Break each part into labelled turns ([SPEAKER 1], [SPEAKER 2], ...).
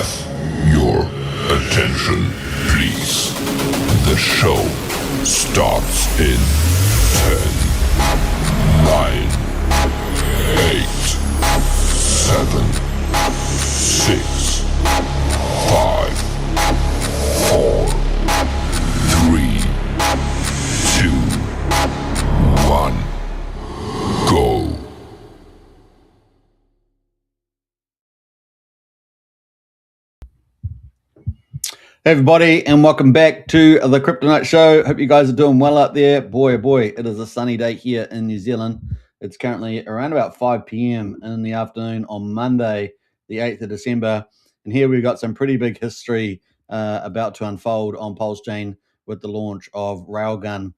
[SPEAKER 1] have your attention, please? The show starts in 10, 9, 8, 7, 6, 5, 4, 3, 2, 1, go.
[SPEAKER 2] Hey everybody, and welcome back to the Crypto Night Show. Hope you guys are doing well out there. Boy, oh boy, it is a sunny day here in New Zealand. It's currently around about 5 p.m. in the afternoon on Monday, the 8th of December. And here we've got some pretty big history about to unfold on Pulsechain with the launch of RAILGUN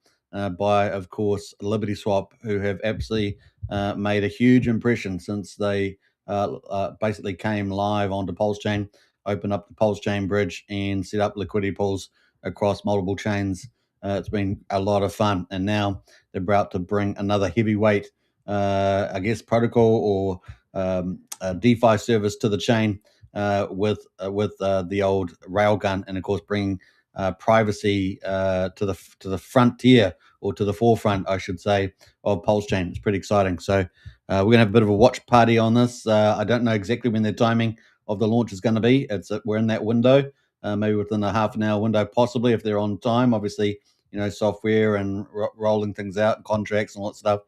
[SPEAKER 2] by, of course, LibertySwap, who have absolutely made a huge impression since they basically came live onto Pulsechain, open up the Pulsechain bridge and set up liquidity pools across multiple chains. It's been a lot of fun, and now they're about to bring another heavyweight, I guess, protocol or a DeFi service to the chain with the old RAILGUN, and of course bringing privacy to the frontier, or to the forefront, I should say, of Pulsechain. It's pretty exciting. So we're gonna have a bit of a watch party on this. I don't know exactly when their timing of the launch is going to be. We're in that window, maybe within a half an hour window, possibly, if they're on time. Obviously, software and rolling things out, contracts and all that stuff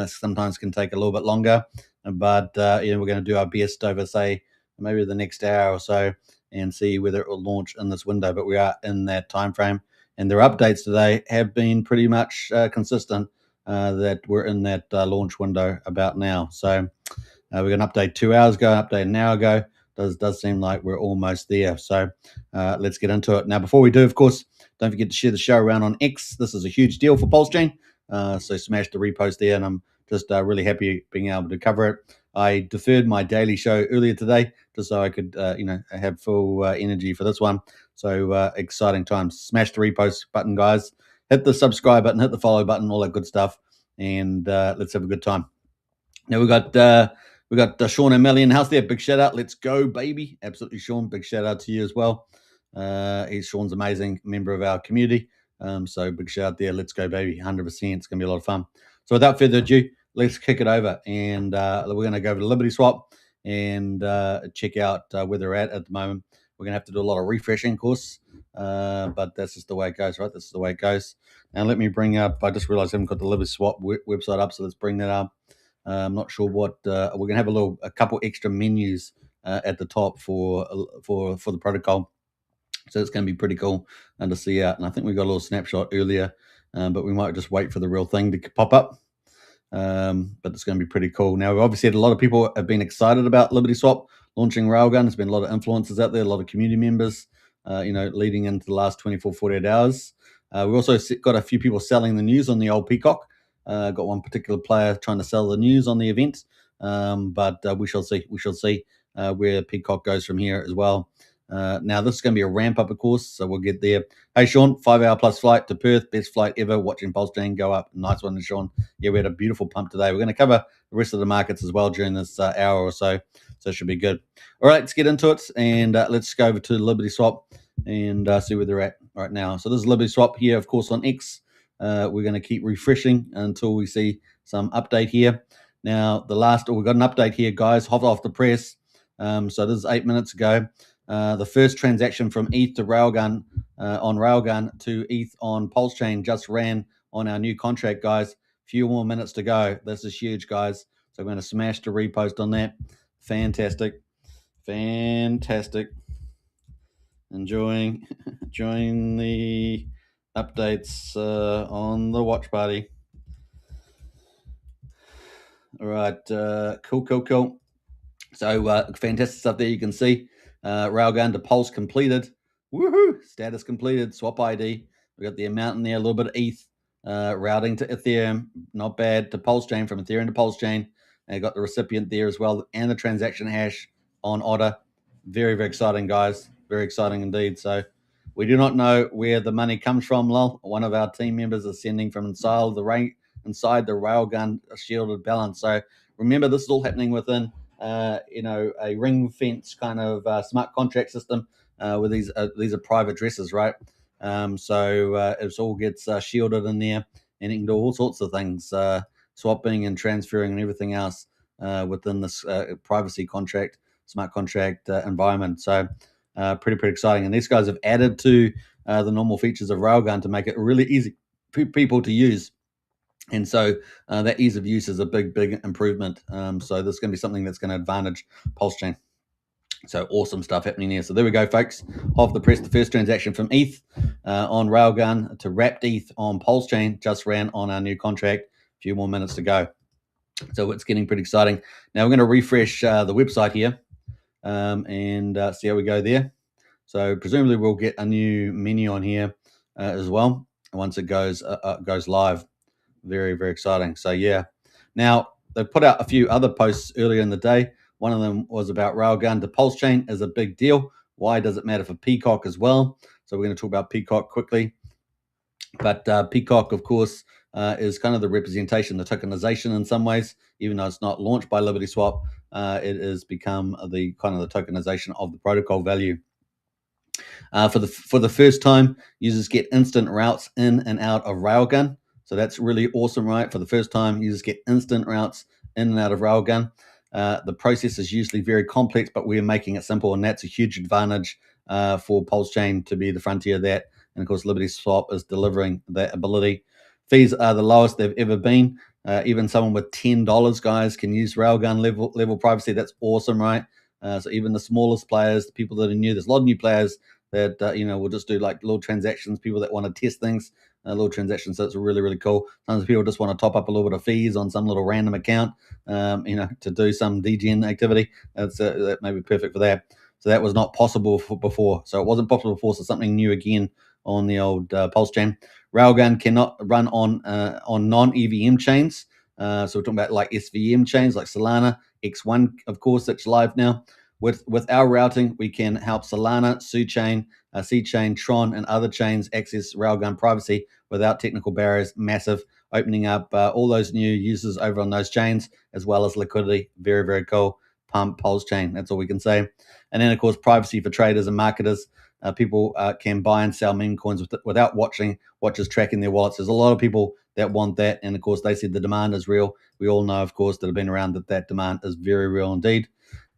[SPEAKER 2] sometimes can take a little bit longer. But we're going to do our best over, say, maybe the next hour or so, and see whether it will launch in this window. But we are in that time frame, and their updates today have been pretty much consistent that we're in that launch window about now. So we're going to update 2 hours ago, update an hour ago. Does seem like we're almost there. So let's get into it. Now, before we do, of course, don't forget to share the show around on X. This is a huge deal for Pulsechain. So smash the repost there, and I'm just really happy being able to cover it. I deferred my daily show earlier today just so I could, have full energy for this one. So exciting times. Smash the repost button, guys. Hit the subscribe button, hit the follow button, all that good stuff. And let's have a good time. Now, we got Sean O'Malley in house there. Big shout out. Let's go, baby. Absolutely, Sean. Big shout out to you as well. Sean's amazing member of our community. So big shout out there. Let's go, baby. 100%. It's going to be a lot of fun. So without further ado, let's kick it over. And we're going to go over to LibertySwap and check out where they're at the moment. We're going to have to do a lot of refreshing, of course. But that's just the way it goes, right? This is the way it goes. Now, let me bring up, I just realized I haven't got the LibertySwap website up, so let's bring that up. I'm not sure what we're going to have a couple extra menus at the top for the protocol, so it's going to be pretty cool to see out. And I think we got a little snapshot earlier, but we might just wait for the real thing to pop up. But it's going to be pretty cool. Now, obviously, a lot of people have been excited about LibertySwap launching RAILGUN. There's been a lot of influencers out there, a lot of community members, leading into the last 24, 48 hours. We also got a few people selling the news on the old PCock. Got one particular player trying to sell the news on the event, but we shall see. We shall see where PCock goes from here as well. Now, this is going to be a ramp up, of course, so we'll get there. Hey, Sean, 5 hour plus flight to Perth, best flight ever. Watching Pulsechain go up. Nice one, Sean. Yeah, we had a beautiful pump today. We're going to cover the rest of the markets as well during this hour or so, so it should be good. All right, let's get into it, and let's go over to LibertySwap and see where they're at right now. So this is LibertySwap here, of course, on X. We're going to keep refreshing until we see some update here. Now, we've got an update here, guys, hot off the press. So this is 8 minutes ago. The first transaction from ETH to RAILGUN on RAILGUN to ETH on Pulsechain just ran on our new contract, guys. Few more minutes to go. This is huge, guys. So I'm going to smash the repost on that. Fantastic. Enjoying the updates on the watch party. All right, cool. So fantastic stuff there. You can see RAILGUN to Pulse completed. Woohoo! Status completed. Swap ID. We got the amount in there. A little bit of ETH routing to Ethereum. Not bad. To Pulsechain, from Ethereum to Pulsechain. And got the recipient there as well, and the transaction hash on Otter. Very, very exciting, guys. Very exciting indeed. So we do not know where the money comes from, lol. One of our team members is sending from inside the RAILGUN shielded balance. So remember, this is all happening within a ring fence kind of smart contract system where these are private addresses, right? So it all gets shielded in there, and you can do all sorts of things, swapping and transferring and everything else within this privacy contract, smart contract environment. So pretty exciting. And these guys have added to the normal features of Railgun to make it really easy for people to use. And so that ease of use is a big improvement. So this is going to be something that's going to advantage Pulsechain. So awesome stuff happening here. So there we go, folks. Off the press, the first transaction from ETH on Railgun to wrapped ETH on Pulsechain just ran on our new contract. A few more minutes to go. So it's getting pretty exciting. Now we're going to refresh the website here and see how we go there. So presumably we'll get a new menu on here as well once it goes live. Very exciting. So yeah. Now they put out a few other posts earlier in the day. One of them was about Railgun to Pulsechain is a big deal. Why does it matter for PCock as well? So we're going to talk about PCock quickly. But PCock, of course, is kind of the representation, the tokenization in some ways. Even though it's not launched by LibertySwap, it has become the kind of the tokenization of the protocol value. For the first time, users get instant routes in and out of Railgun. So that's really awesome, right? For the first time, users get instant routes in and out of Railgun. The process is usually very complex, but we're making it simple, and that's a huge advantage for Pulsechain to be the frontier of that. And of course, LibertySwap is delivering that ability. Fees are the lowest they've ever been. Even someone with $10, guys, can use Railgun level privacy. That's awesome, right? So even the smallest players, the people that are new, there's a lot of new players that will just do like little transactions. People that want to test things, little transactions. So it's really cool. Sometimes people just want to top up a little bit of fees on some little random account, to do some DGen activity. That may be perfect for that. So that was not possible before. So it wasn't possible before. So something new again on the old Pulsechain. Railgun cannot run on non-EVM chains. So we're talking about like SVM chains like Solana, X1, of course, that's live now. With our routing, we can help Solana, C-Chain, Tron, and other chains access Railgun privacy without technical barriers. Massive, opening up all those new users over on those chains, as well as liquidity. Very cool. Pump Pulsechain. That's all we can say. And then, of course, privacy for traders and marketers. People can buy and sell meme coins without watchers tracking their wallets. There's a lot of people that want that, and of course, they said the demand is real. We all know, of course, that have been around that demand is very real indeed,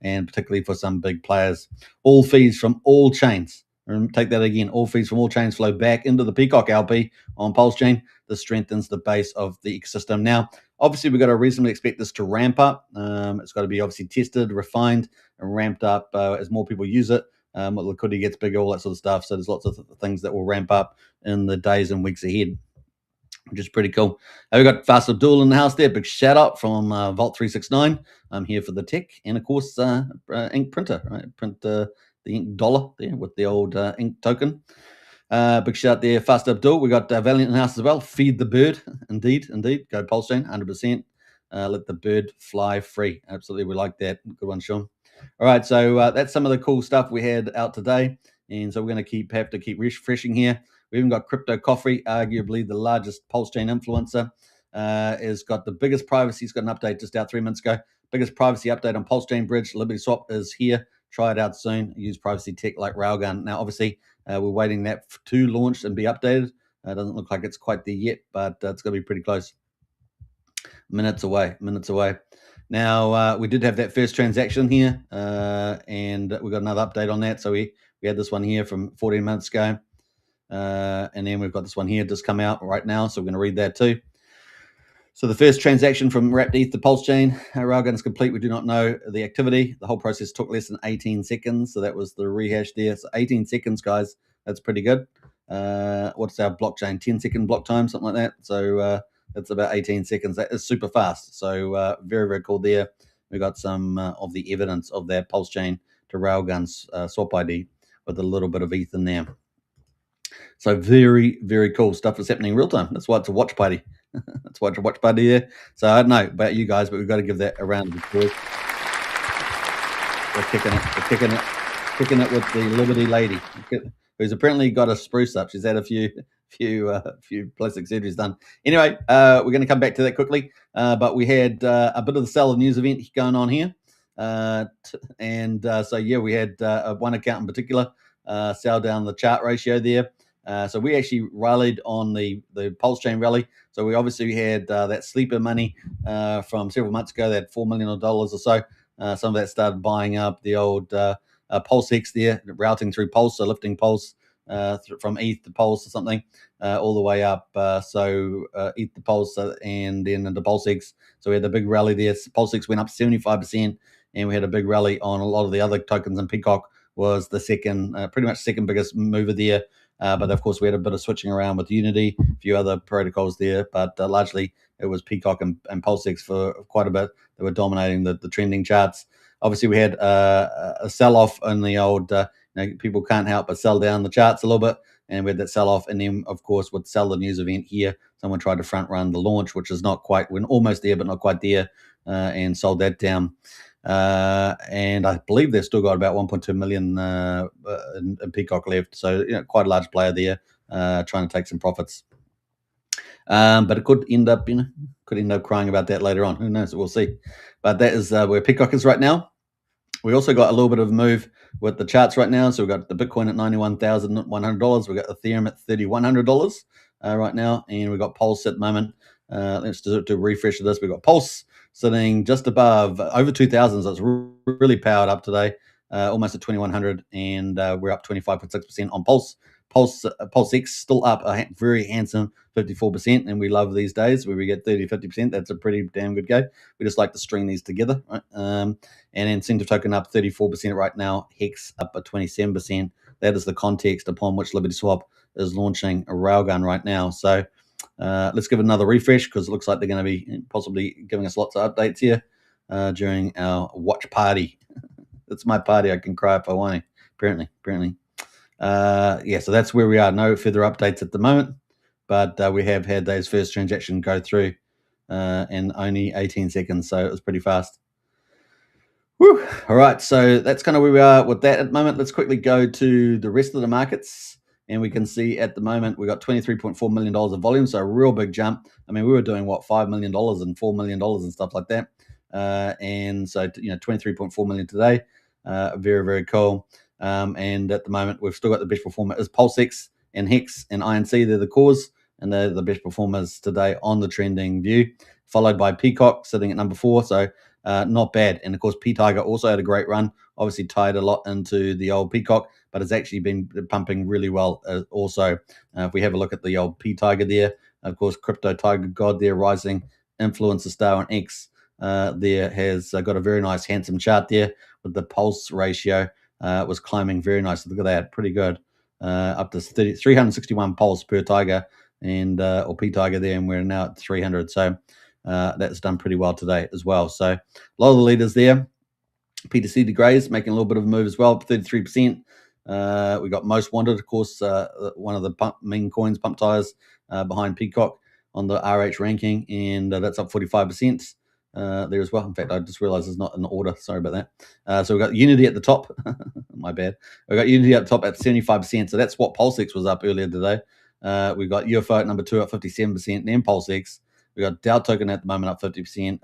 [SPEAKER 2] and particularly for some big players. All fees from all chains. Take that again. All fees from all chains flow back into the PCock LP on Pulsechain. This strengthens the base of the ecosystem. Now, obviously, we've got to reasonably expect this to ramp up. It's got to be obviously tested, refined, and ramped up as more people use it. Liquidity gets bigger, all that sort of stuff. So there's lots of things that will ramp up in the days and weeks ahead, which is pretty cool. We've got Fast Abdul in the house there. Big shout out from Vault 369. I'm here for the tech, and of course, ink printer, right? Print the ink dollar there with the old ink token. Big shout out there, Fast Abdul. We got Valiant in the house as well. Feed the bird, indeed. Go Pulsechain, 100%. Let the bird fly free. Absolutely, we like that. Good one, Sean. All right, so that's some of the cool stuff we had out today, and so we're going to have to keep refreshing here. We even got Crypto Coffee, arguably the largest Pulsechain influencer, has got the biggest privacy. He's got an update just out 3 minutes ago. Biggest privacy update on Pulsechain Bridge. LibertySwap is here. Try it out soon. Use privacy tech like Railgun. Now, obviously, we're waiting that to launch and be updated. It doesn't look like it's quite there yet, but it's going to be pretty close. Minutes away. Now, we did have that first transaction here, and we got another update on that. So we had this one here from 14 minutes ago, and then we've got this one here just come out right now. So we're going to read that too. So the first transaction from wrapped ETH to Pulsechain, Railgun is complete. We do not know the activity. The whole process took less than 18 seconds. So that was the rehash there. So 18 seconds, guys. That's pretty good. What's our blockchain? 10-second block time, something like that. So that's about 18 seconds. That is super fast. So very cool there. We got some of the evidence of that Pulsechain to Railgun's swap ID with a little bit of ETH in there. So very cool stuff is happening in real time. That's why it's a watch party. That's why it's a watch party there. So I don't know about you guys, but we've got to give that a round of applause. We're kicking it with the Liberty lady, who's apparently got a spruce up. She's had a few plastic surgeries done. Anyway, we're going to come back to that quickly. But we had a bit of the Sell of News event going on here. So yeah, we had one account in particular sell down the chart ratio there. So we actually rallied on the Pulsechain rally. So we obviously had that sleeper money from several months ago. They had $4 million or so. Some of that started buying up the old Pulsex there, routing through Pulse, so lifting Pulse from ETH to Pulse or something, all the way up. ETH to Pulse and then into Pulsex. So we had the big rally there. Pulsex went up 75%, and we had a big rally on a lot of the other tokens, and PCock was the second, pretty much second biggest mover there. But of course, we had a bit of switching around with Unity, a few other protocols there, but largely it was PCock and Pulsex for quite a bit. They were dominating the trending charts. Obviously, we had a sell-off in the old, people can't help but sell down the charts a little bit, and we had that sell-off. And then, of course, with Sell the News event here, someone tried to front-run the launch, which is not quite, we're almost there, but not quite there, and sold that down. And I believe they've still got about 1.2 million in PCock left. So, quite a large player there, trying to take some profits. But it could end up, crying about that later on. Who knows? We'll see. But that is where PCock is right now. We also got a little bit of a move with the charts right now. So we've got the Bitcoin at $91,100. We've got Ethereum at $3,100 right now. And we've got Pulse at the moment. Let's do a refresh of this. We've got Pulse sitting just above over 2,000. So it's really powered up today, almost at 2,100. And we're up 25.6% on Pulse. Pulsex still up a very handsome 54%, and we love these days where we get 30-50%. That's a pretty damn good go. We just like to string these together, right? And incentive token up 34% right now. Hex up at 27%. That is the context upon which LibertySwap is launching a railgun right now. So let's give it another refresh, because it looks like they're going to be possibly giving us lots of updates here during our watch party. It's my party. I can cry if I want to. Apparently. So that's where we are. No further updates at the moment, but we have had those first transaction go through in only 18 seconds, so it was pretty fast. Woo. All right, so that's kind of where we are with that at the moment. Let's quickly go to the rest of the markets, and we can see at the moment we got $23.4 million of volume, so a real big jump. I mean, we were doing $5 million and $4 million and stuff like that, and so $23.4 million today. Very, very cool. And at the moment, we've still got the best performer is Pulsex and Hex and INC. They're the cause, and they're the best performers today on the trending view, followed by PCock sitting at number 4. So not bad. And of course, P-Tiger also had a great run, obviously tied a lot into the old PCock, but has actually been pumping really well also. If we have a look at the old P-Tiger there, of course, Crypto Tiger God there, rising influencer star on X there has got a very nice, handsome chart there with the pulse ratio. Was climbing very nicely. Look at that, pretty good. Up to 361 pulse per tiger, and or P tiger there, and we're now at 300. So that's done pretty well today as well. So a lot of the leaders there. PTC de Grey's making a little bit of a move as well, 33%. We got Most Wanted, of course, one of the main coins, pump tires, behind PCock on the RH ranking, and that's up 45%. There as well. In fact, I just realized it's not in order. Sorry about that. So we've got Unity at the top. My bad. We've got Unity up top at 75%. So that's what Pulsex was up earlier today. We've got UFO at number 2 at 57%, and then Pulsex. We've got DAO token at the moment up 50%,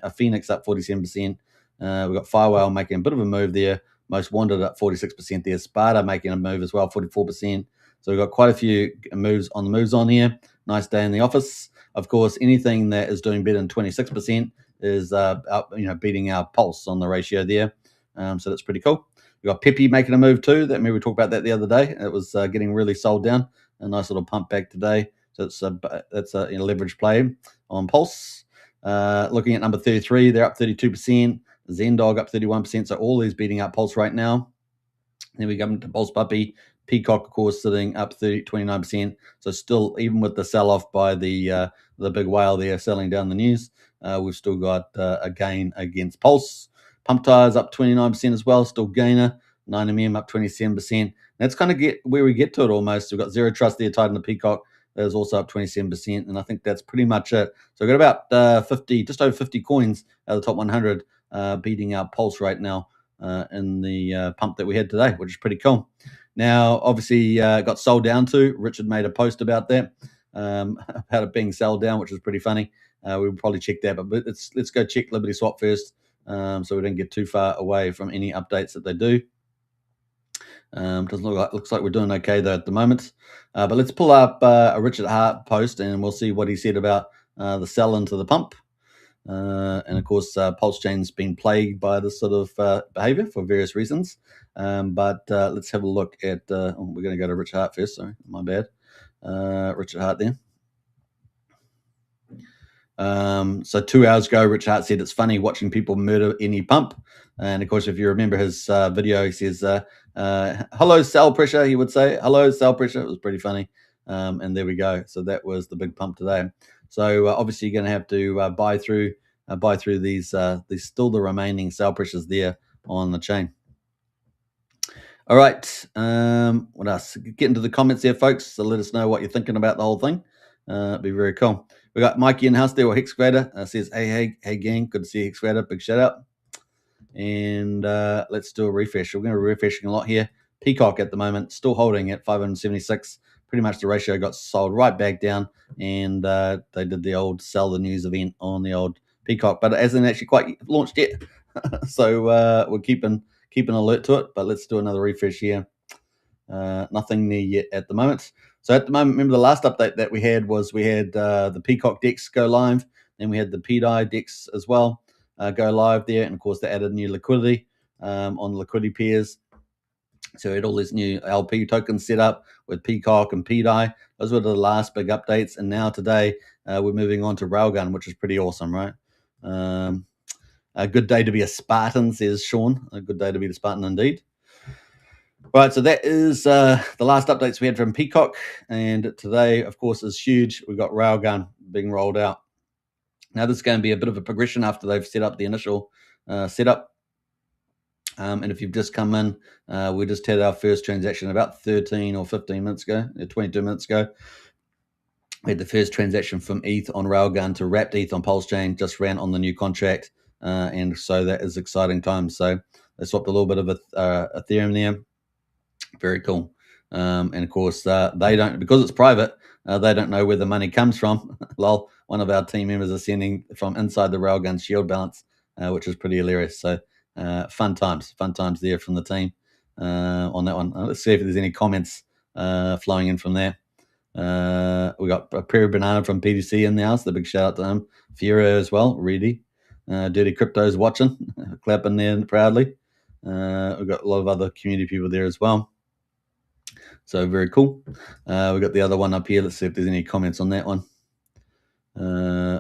[SPEAKER 2] a Phoenix up 47%. We've got Firewall making a bit of a move there. Most Wanted at 46% there. Sparta making a move as well, 44%. So we've got quite a few moves on here. Nice day in the office. Of course, anything that is doing better than 26% is beating our pulse on the ratio there. So that's pretty cool. We've got Peppy making a move too. Maybe we talked about that the other day. It was getting really sold down. A nice little pump back today. So that's a leverage play on Pulse. Looking at number 33, they're up 32%. Zendog up 31%. So all these beating up Pulse right now. Then we come to Pulse Puppy. Peacock, of course, sitting up 29%. So still, even with the sell-off by the big whale there selling down the news, we've still got a gain against Pulse. Pump Tires up 29% as well, still gainer. 9mm up 27%. That's kind of where we get to it almost. We've got Zero Trust there tied in the Peacock. That is also up 27%, and I think that's pretty much it. So we've got about just over 50 coins out of the top 100 beating out Pulse right now in the pump that we had today, which is pretty cool. Now, obviously, got sold down too. Richard made a post about that, about it being sold down, which is pretty funny. We'll probably check that, but let's go check LibertySwap first. so we don't get too far away from any updates that they do. Doesn't look like, looks like we're doing okay though at the moment. But let's pull up a Richard Hart post and we'll see what he said about the sell into the pump. And of course, Pulsechain's been plagued by this sort of behavior for various reasons. But let's have a look at. We're going to go to Richard Hart first. Sorry, my bad. Richard Hart there. So 2 hours ago, Richard Hart said it's funny watching people murder any pump. And of course, if you remember his video, he says, hello, sell pressure, he would say. Hello, sell pressure. It was pretty funny. And there we go. So that was the big pump today. So obviously, you're going to have to buy through these still the remaining sell pressures there on the chain. All right. What else? Get into the comments there, folks. So let us know what you're thinking about the whole thing. It'd be very cool. We got Mikey in house there, or Hexcavator, says, hey, gang, good to see you, Hexcavator. Big shout out. And let's do a refresh. We're going to be refreshing a lot here. PCock at the moment, still holding at 576. Pretty much the ratio got sold right back down, and they did the old sell the news event on the old PCock, but it hasn't actually quite launched yet. So we're keeping alert to it, but let's do another refresh here. Nothing there yet at the moment. So at the moment, remember the last update that we had was we had the PCock DEX go live, then we had the PDI DEX as well go live there, and of course they added new liquidity on the liquidity pairs. So we had all these new LP tokens set up with PCock and PDI. Those were the last big updates, and now today we're moving on to RAILGUN, which is pretty awesome, right? A good day to be a Spartan, says Sean. A good day to be the Spartan indeed. Right, so that is the last updates we had from PCock, and today, of course, is huge. We've got RAILGUN being rolled out. Now, this is going to be a bit of a progression after they've set up the initial setup. And if you've just come in, we just had our first transaction about 13 or 15 minutes ago, 22 minutes ago. We had the first transaction from ETH on RAILGUN to wrapped ETH on Pulsechain, just ran on the new contract, and so that is exciting times. So they swapped a little bit of Ethereum there. Very cool. And of course, they don't, because it's private, they don't know where the money comes from. Lol, one of our team members is sending from inside the RAILGUN shield balance, which is pretty hilarious. So fun times there from the team on that one. Let's see if there's any comments flowing in from there. We got a Prairie Banana from PDC in the house. The big shout out to him. Fiora as well, Reedy. Dirty Crypto's watching, clapping there proudly. We've got a lot of other community people there as well. So very cool. We've got the other one up here. Let's see if there's any comments on that one.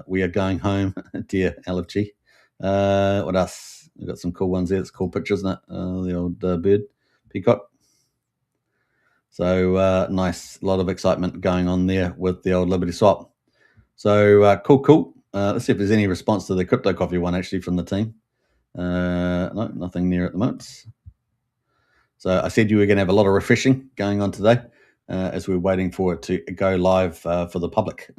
[SPEAKER 2] We are going home. Dear LFG. What else? We've got some cool ones there. It's cool picture, isn't it? The old bird, PCock. So nice. A lot of excitement going on there with the old LibertySwap. So cool. Let's see if there's any response to the Crypto Coffee one actually from the team. No, nothing there at the moment. So I said you were going to have a lot of refreshing going on today as we're waiting for it to go live for the public.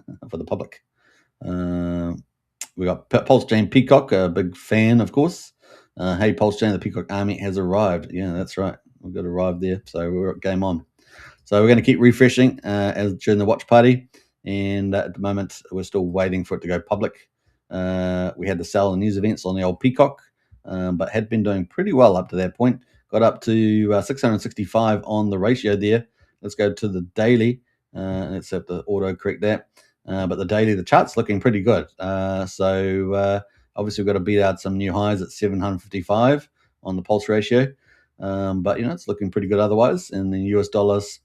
[SPEAKER 2] We got Pulsechain PCock, a big fan, of course. Hey, Pulsechain, the PCock army has arrived. Yeah, that's right. We've got arrived there. So we're at game on. So we're going to keep refreshing as during the watch party. And at the moment, we're still waiting for it to go public. We had the sell and news events on the old PCock, but had been doing pretty well up to that point. Got up to 665 on the ratio there. Let's go to the daily. Let's have to auto correct that. But the daily, the chart's looking pretty good. So obviously we've got to beat out some new highs at 755 on the pulse ratio. But, it's looking pretty good otherwise. And in US dollars,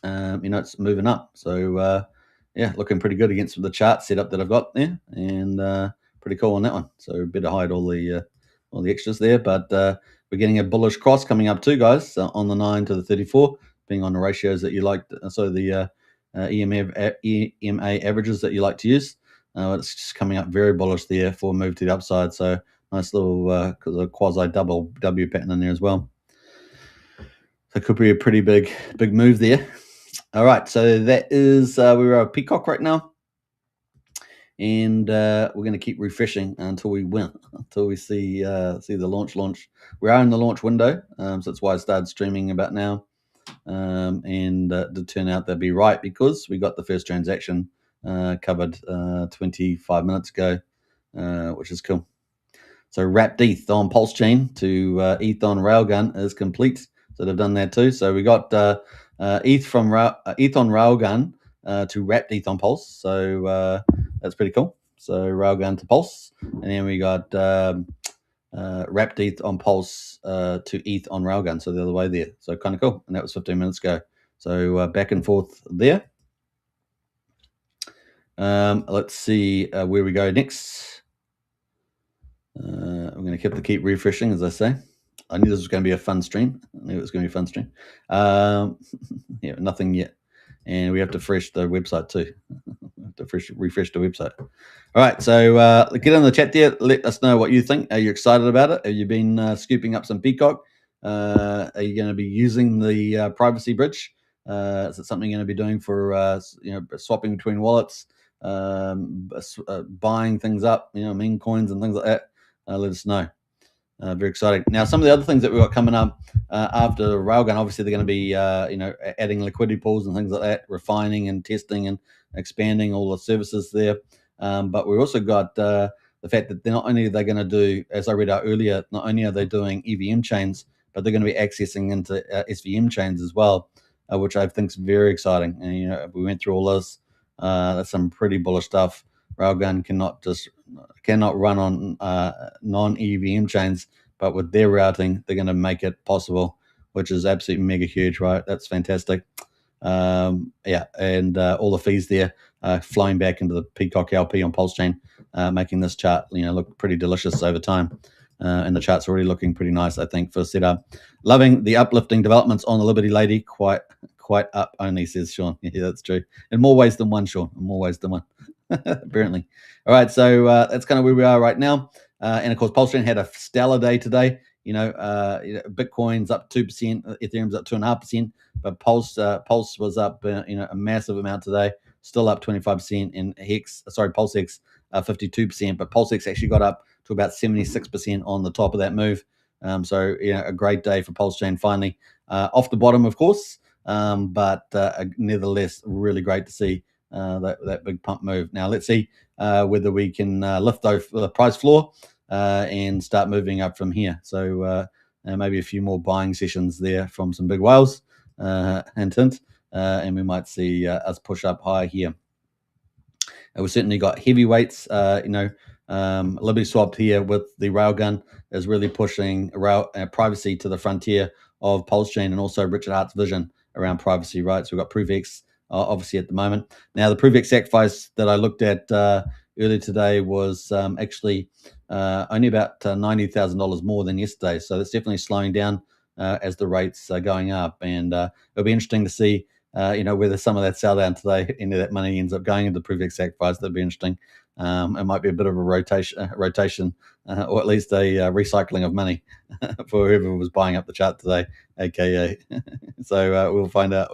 [SPEAKER 2] it's moving up. So, looking pretty good against the chart setup that I've got there. And pretty cool on that one. So better hide all the extras there. But we're getting a bullish cross coming up too, guys, on the 9 to the 34, being on the ratios that you like. So the EMA averages that you like to use. It's just coming up very bullish there for a move to the upside. So nice little quasi double W pattern in there as well. So it could be a pretty big move there. All right, so that is we're at PCock right now. And we're going to keep refreshing until we win, until we see the launch. We are in the launch window, so that's why I started streaming about now. And to turn out they'll be right because we got the first transaction covered 25 minutes ago, which is cool. So wrapped ETH on Pulsechain to ETH on Railgun is complete. So they've done that too. So we got ETH from ETH on Railgun to wrapped ETH on Pulse. So that's pretty cool. So Railgun to Pulse, and then we got wrapped ETH on Pulse to ETH on Railgun. So the other way there. So kind of cool. And that was 15 minutes ago. So back and forth there. Let's see where we go next. I'm going to keep refreshing, as I say. I knew this was going to be a fun stream. I knew it was going to be a fun stream. Yeah, nothing yet. And we have to refresh the website too. Refresh the website. All right, so get in the chat there. Let us know what you think. Are you excited about it? Have you been scooping up some PCock? Are you going to be using the privacy bridge? Is it something you're going to be doing for swapping between wallets, buying things up, meme coins and things like that? Let us know. Very exciting. Now, some of the other things that we've got coming up after Railgun, obviously they're going to be, adding liquidity pools and things like that, refining and testing and expanding all the services there. But we've also got the fact that not only are they going to do, as I read out earlier, not only are they doing EVM chains, but they're going to be accessing into SVM chains as well, which I think is very exciting. And we went through all this. That's some pretty bullish stuff. Railgun cannot run on non-EVM chains, but with their routing, they're going to make it possible, which is absolutely mega huge, right? That's fantastic. And all the fees there flowing back into the PCock LP on Pulsechain, making this chart look pretty delicious over time. And the chart's already looking pretty nice, I think, for setup. Loving the uplifting developments on the Liberty Lady. Quite up only, says Sean. Yeah, that's true. In more ways than one, Sean. In more ways than one. Apparently. All right, so that's kind of where we are right now. And of course, Pulsechain had a stellar day today. Bitcoin's up 2%, Ethereum's up 2.5%, but Pulse was up a massive amount today, still up 25%, and PulseX 52%, but PulseX actually got up to about 76% on the top of that move. So a great day for Pulsechain finally off the bottom, of course, but nevertheless, really great to see that big pump move. Now let's see whether we can lift the price floor and start moving up from here. So maybe a few more buying sessions there from some big whales, hint, and we might see us push up higher here. We've certainly got heavyweights. LibertySwap here with the Railgun is really pushing privacy to the frontier of Pulsechain, and also Richard Hart's vision around privacy, right? So we've got ProofX obviously at the moment. Now, the ProofX sacrifice that I looked at earlier today was actually only about $90,000 more than yesterday. So that's definitely slowing down as the rates are going up. And it'll be interesting to see, whether some of that sell down today, any of that money ends up going into ProofX sacrifice. That'd be interesting. It might be a bit of a rotation, or at least a recycling of money for whoever was buying up the chart today, aka. So we'll find out.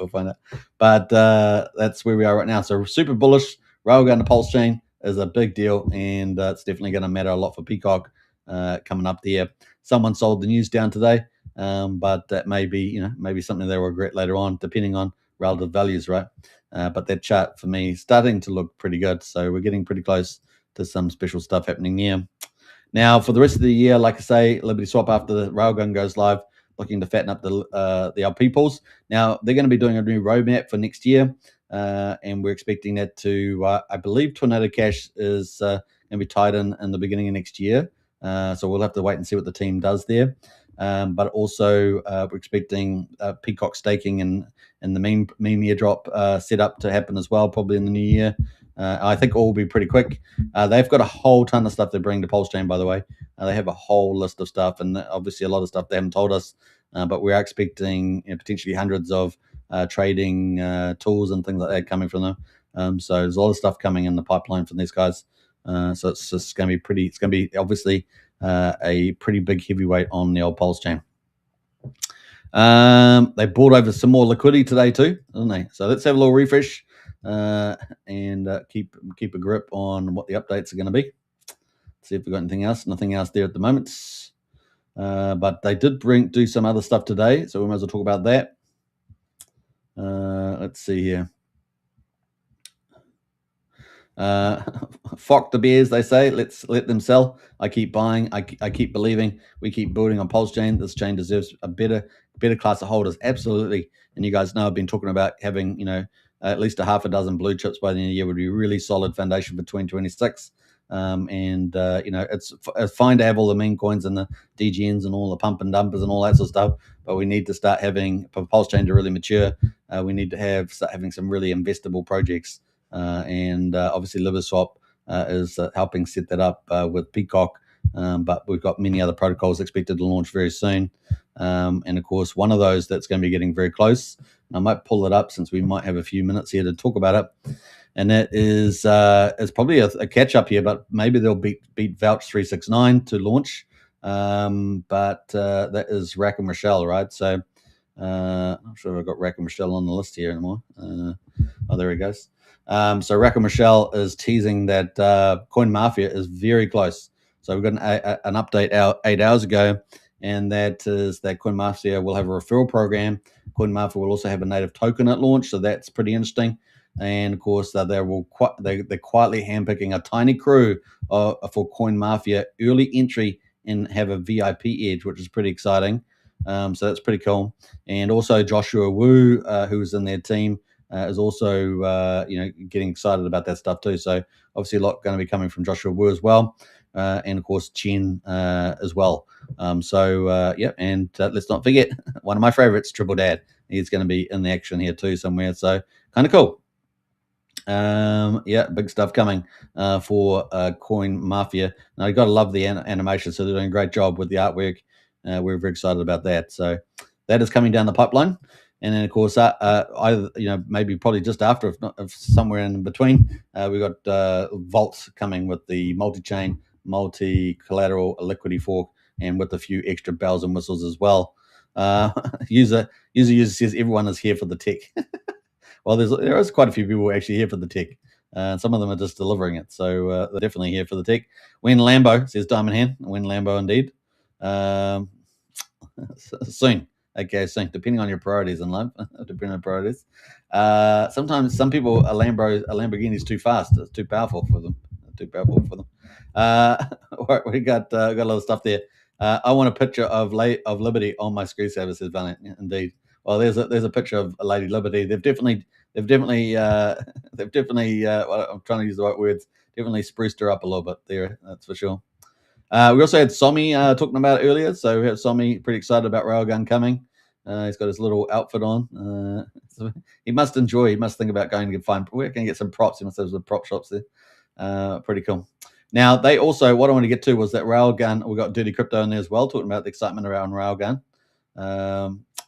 [SPEAKER 2] But that's where we are right now. So super bullish. Railgun to Pulsechain is a big deal, and it's definitely going to matter a lot for PCock coming up there. Someone sold the news down today, but that may be something they will regret later on, depending on relative values, right? But that chart for me is starting to look pretty good. So we're getting pretty close to some special stuff happening here. Now, for the rest of the year, like I say, LibertySwap after the Railgun goes live, looking to fatten up the LP pools. Now, they're going to be doing a new roadmap for next year, and we're expecting that to, I believe Tornado Cash is going to be tied in the beginning of next year. So we'll have to wait and see what the team does there. But also we're expecting PCock staking and the meme airdrop set up to happen as well, probably in the new year. I think all will be pretty quick. They've got a whole ton of stuff they bring to Pulsechain, by the way. They have a whole list of stuff, and obviously a lot of stuff they haven't told us. But we are expecting potentially hundreds of trading tools and things like that coming from them. So there's a lot of stuff coming in the pipeline from these guys. So it's just going to be pretty. It's going to be obviously a pretty big heavyweight on the old Pulsechain. They brought over some more liquidity today too, didn't they? So let's have a little refresh and keep a grip on what the updates are going to be. See if we've got anything else. Nothing else there at the moment. But they did do some other stuff today, so we might as well talk about that. Let's see here. Fuck the bears, they say. Let's let them sell. I keep buying. I keep believing. We keep building on Pulsechain. This chain deserves a better class of holders. Absolutely. And you guys know I've been talking about having, at least a half a dozen blue chips by the end of the year would be a really solid foundation for 2026. It's fine to have all the meme coins and the DGNs and all the pump and dumpers and all that sort of stuff, but we need to start having, for Pulsechain to really mature, we need to start having some really investable projects. Obviously LibertySwap is helping set that up with PCock, but we've got many other protocols expected to launch very soon. And of course, one of those that's going to be getting very close, and I might pull it up since we might have a few minutes here to talk about it, and that is it's probably a catch up here, but maybe they'll beat Vouch 369 to launch. But that is Rack and Rochelle, right? So I'm not sure if I've got Rack and Rochelle on the list here anymore. Oh, there he goes. So Rack and Rochelle is teasing that Coin Mafia is very close. So we've got an update out 8 hours ago, and that is that Coin Mafia will have a referral program. Coin Mafia will also have a native token at launch, so that's pretty interesting. And of course, they're quietly handpicking a tiny crew for Coin Mafia early entry and have a VIP edge, which is pretty exciting. So that's pretty cool. And also Joshua Wu, who's in their team, is also getting excited about that stuff too. So obviously a lot going to be coming from Joshua Wu as well, and of course Chen as well. And let's not forget one of my favorites, Triple Dad. He's going to be in the action here too somewhere. So kind of cool. Big stuff coming for Coin Mafia. Now you got to love the animation, so they're doing a great job with the artwork. We're very excited about that. So that is coming down the pipeline, and then of course, maybe probably just after, if somewhere in between, we got vaults coming with the multi-chain, multi-collateral liquidity fork, and with a few extra bells and whistles as well. User says everyone is here for the tech. Well, there is quite a few people actually here for the tech. Some of them are just delivering it. So they're definitely here for the tech. When Lambo, says Diamond Hand. When Lambo indeed. Soon. Okay, soon. Depending on your priorities in life. Depending on priorities. Sometimes some people, a Lamborghini is too fast. It's too powerful for them. We got a lot of stuff there. I want a picture of Liberty on my screensaver, says Valiant. Yeah, indeed. Well, there's a picture of Lady Liberty. They've definitely well, I'm trying to use the right words. Definitely spruced her up a little bit there. That's for sure. We also had Somi talking about it earlier. So we have Somi pretty excited about Railgun coming. He's got his little outfit on. So he must think about going to find where can he get some props. He must have some prop shops there. Pretty cool. Now what I want to get to was that Railgun. We got Dirty Crypto in there as well, talking about the excitement around Railgun.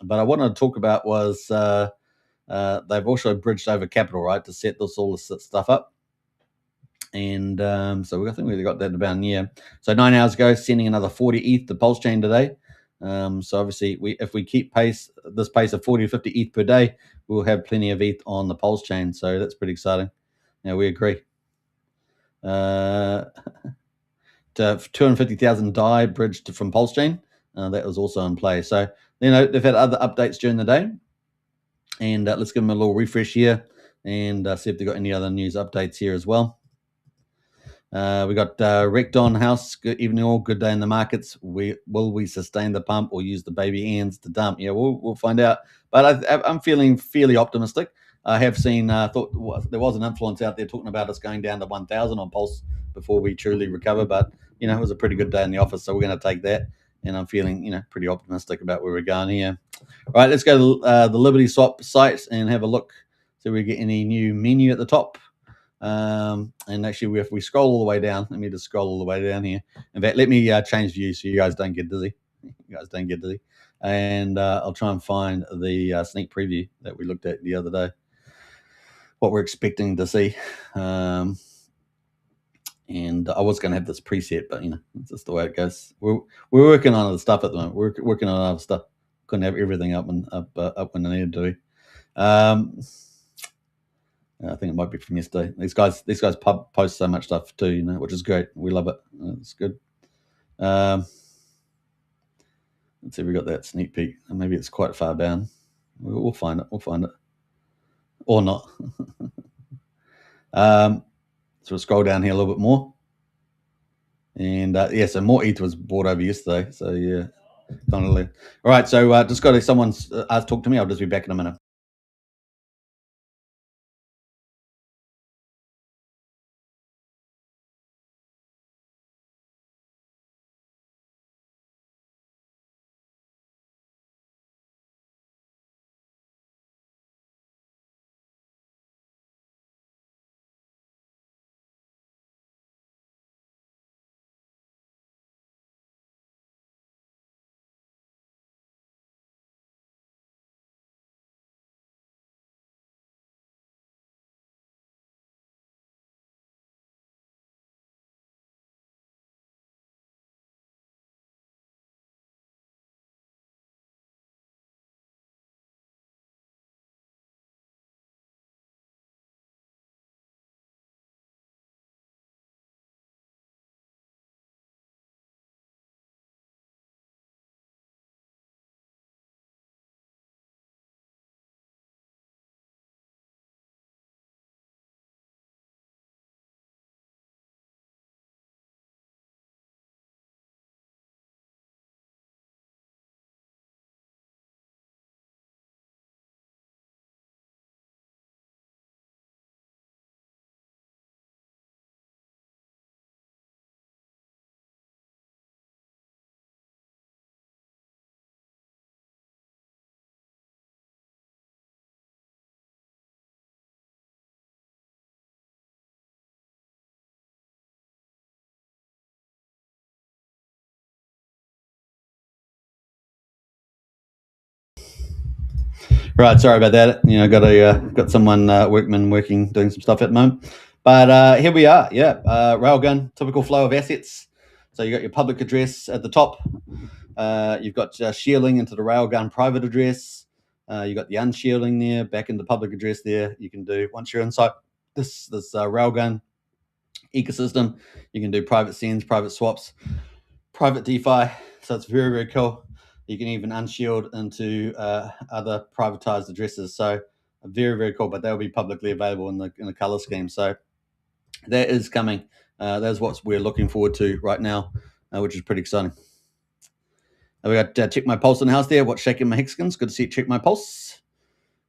[SPEAKER 2] But I wanted to talk about was they've also bridged over capital, right, to set all this stuff up. And so I think we got that in about a year. So 9 hours ago, sending another 40 ETH to Pulsechain today. So obviously, if we keep this pace of 40 to 50 ETH per day, we'll have plenty of ETH on the Pulsechain. So that's pretty exciting. Now we agree. To 250,000 DAI bridged from Pulsechain. That was also in play. So they've had other updates during the day, and let's give them a little refresh here and see if they've got any other news updates here as well. We got Recton House. Good evening, all. Good day in the markets. Will we sustain the pump or use the baby ends to dump? Yeah, we'll find out. But I'm feeling fairly optimistic. I have seen thought there was an influence out there talking about us going down to 1,000 on Pulse before we truly recover. But it was a pretty good day in the office, so we're going to take that. And I'm feeling, pretty optimistic about where we're going here. All right, let's go to the LibertySwap site and have a look. So we get any new menu at the top. And actually, if we scroll all the way down, let me just scroll all the way down here. In fact, let me change view so you guys don't get dizzy. And I'll try and find the sneak preview that we looked at the other day. What we're expecting to see. And I was going to have this preset, but it's just the way it goes. We're working on other stuff at the moment. We're working on other stuff. Couldn't have everything up when I needed to. I think it might be from yesterday. These guys post so much stuff too, which is great. We love it. It's good. Let's see if we got that sneak peek. Maybe it's quite far down. We'll find it. Or not. So we'll scroll down here a little bit more. And yeah, so more ETH was bought over yesterday. So yeah, kind of. All right, so just got to someone's talk to me. I'll just be back in a minute. Right, sorry about that. You know, got someone workman working doing some stuff at the moment. But here we are. Yeah, Railgun, typical flow of assets. So you got your public address at the top. You've got shielding into the Railgun private address. You got the unshielding there, back into public address there. You can do once you're inside this Railgun ecosystem, you can do private sends, private swaps, private DeFi. So it's very, very cool. You can even unshield into other privatized addresses. So very, very cool. But they'll be publicly available in the color scheme. So that is coming. That's what we're looking forward to right now, which is pretty exciting. We got Check My Pulse in the house there. What's shaking my hexagons? Good to see Check My Pulse.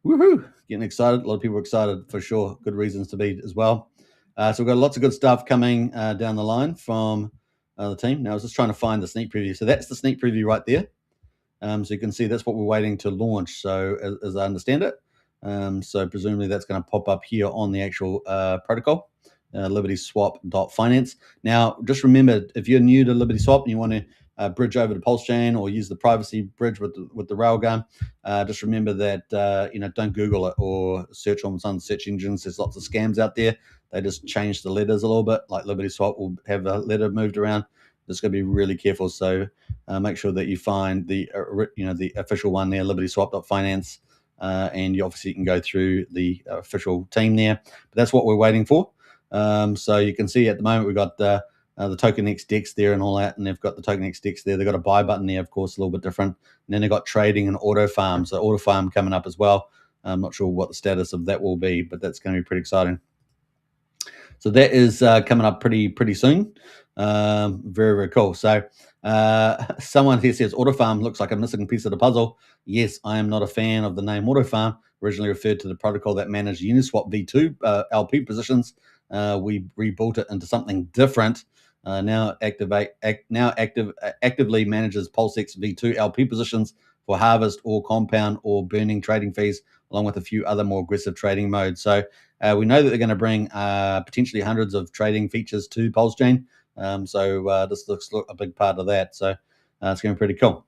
[SPEAKER 2] Woohoo! Getting excited. A lot of people are excited for sure. Good reasons to be as well. So we've got lots of good stuff coming down the line from the team. Now I was just trying to find the sneak preview. So that's the sneak preview right there. So you can see that's what we're waiting to launch. So as I understand it, so presumably that's going to pop up here on the actual protocol, LibertySwap.finance. Now, just remember, if you're new to LibertySwap and you want to bridge over to Pulsechain or use the privacy bridge with the Railgun, just remember that don't Google it or search on some search engines. There's lots of scams out there. They just change the letters a little bit. Like LibertySwap will have a letter moved around. Just got to be really careful. So make sure that you find the official one there, LibertySwap.finance, and you obviously can go through the official team there. But that's what we're waiting for. So you can see at the moment we've got the TokenX DEX there and all that, and they've got the TokenX DEX there. They've got a buy button there, of course, a little bit different. And then they've got trading and auto farm. So auto farm coming up as well. I'm not sure what the status of that will be, but that's going to be pretty exciting. So that is coming up pretty soon. Very, very cool. So someone here says Autofarm looks like a missing piece of the puzzle. Yes, I am not a fan of the name Autofarm, originally referred to the protocol that managed Uniswap V2 LP positions. We rebuilt it into something different. Now actively manages PulseX V2 LP positions for harvest or compound or burning trading fees, along with a few other more aggressive trading modes. So we know that they're going to bring potentially hundreds of trading features to Pulsechain. So this looks a big part of that. So it's going to be pretty cool.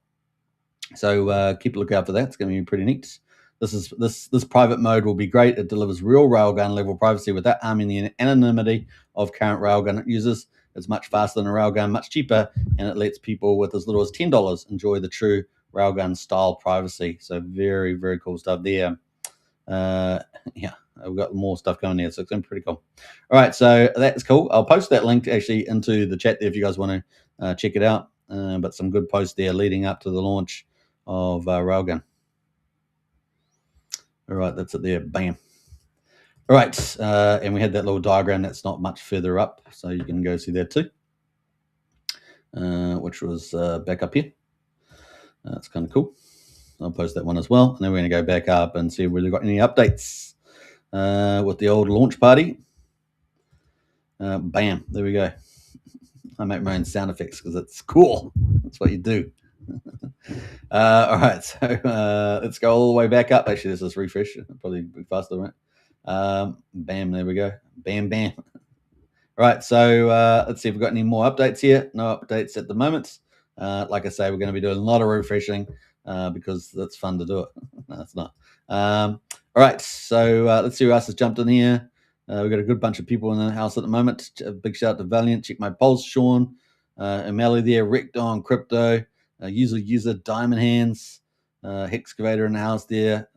[SPEAKER 2] So keep a lookout for that. It's going to be pretty neat. This private mode will be great. It delivers real Railgun level privacy without harming the anonymity of current Railgun users. It's much faster than a Railgun, much cheaper, and it lets people with as little as $10 enjoy the true Railgun style privacy. So very, very cool stuff there. Yeah, we've got more stuff going there, so it's going to be pretty cool. All right, so that's cool. I'll post that link actually into the chat there if you guys want to check it out. But some good posts there leading up to the launch of Railgun. All right, that's it there. Bam. All right, and we had that little diagram that's not much further up, so you can go see that too, which was back up here. That's kind of cool. I'll post that one as well, and then we're going to go back up and see if we've got any updates with the old launch party. Bam, there we go. I make my own sound effects because it's cool. That's what you do. All right, so let's go all the way back up. Actually, this is refresh. Probably be faster, right? Bam, there we go. Bam, bam. All right, so let's see if we've got any more updates here. No updates at the moment. Like I say, we're going to be doing a lot of refreshing because that's fun to do it. No, it's not. All right, so let's see who else has jumped in here. We've got a good bunch of people in the house at the moment. A big shout out to Valiant. Check my pulse, Sean. Emeli there, Recton Crypto, user Diamond Hands, Hexcavator in the house there.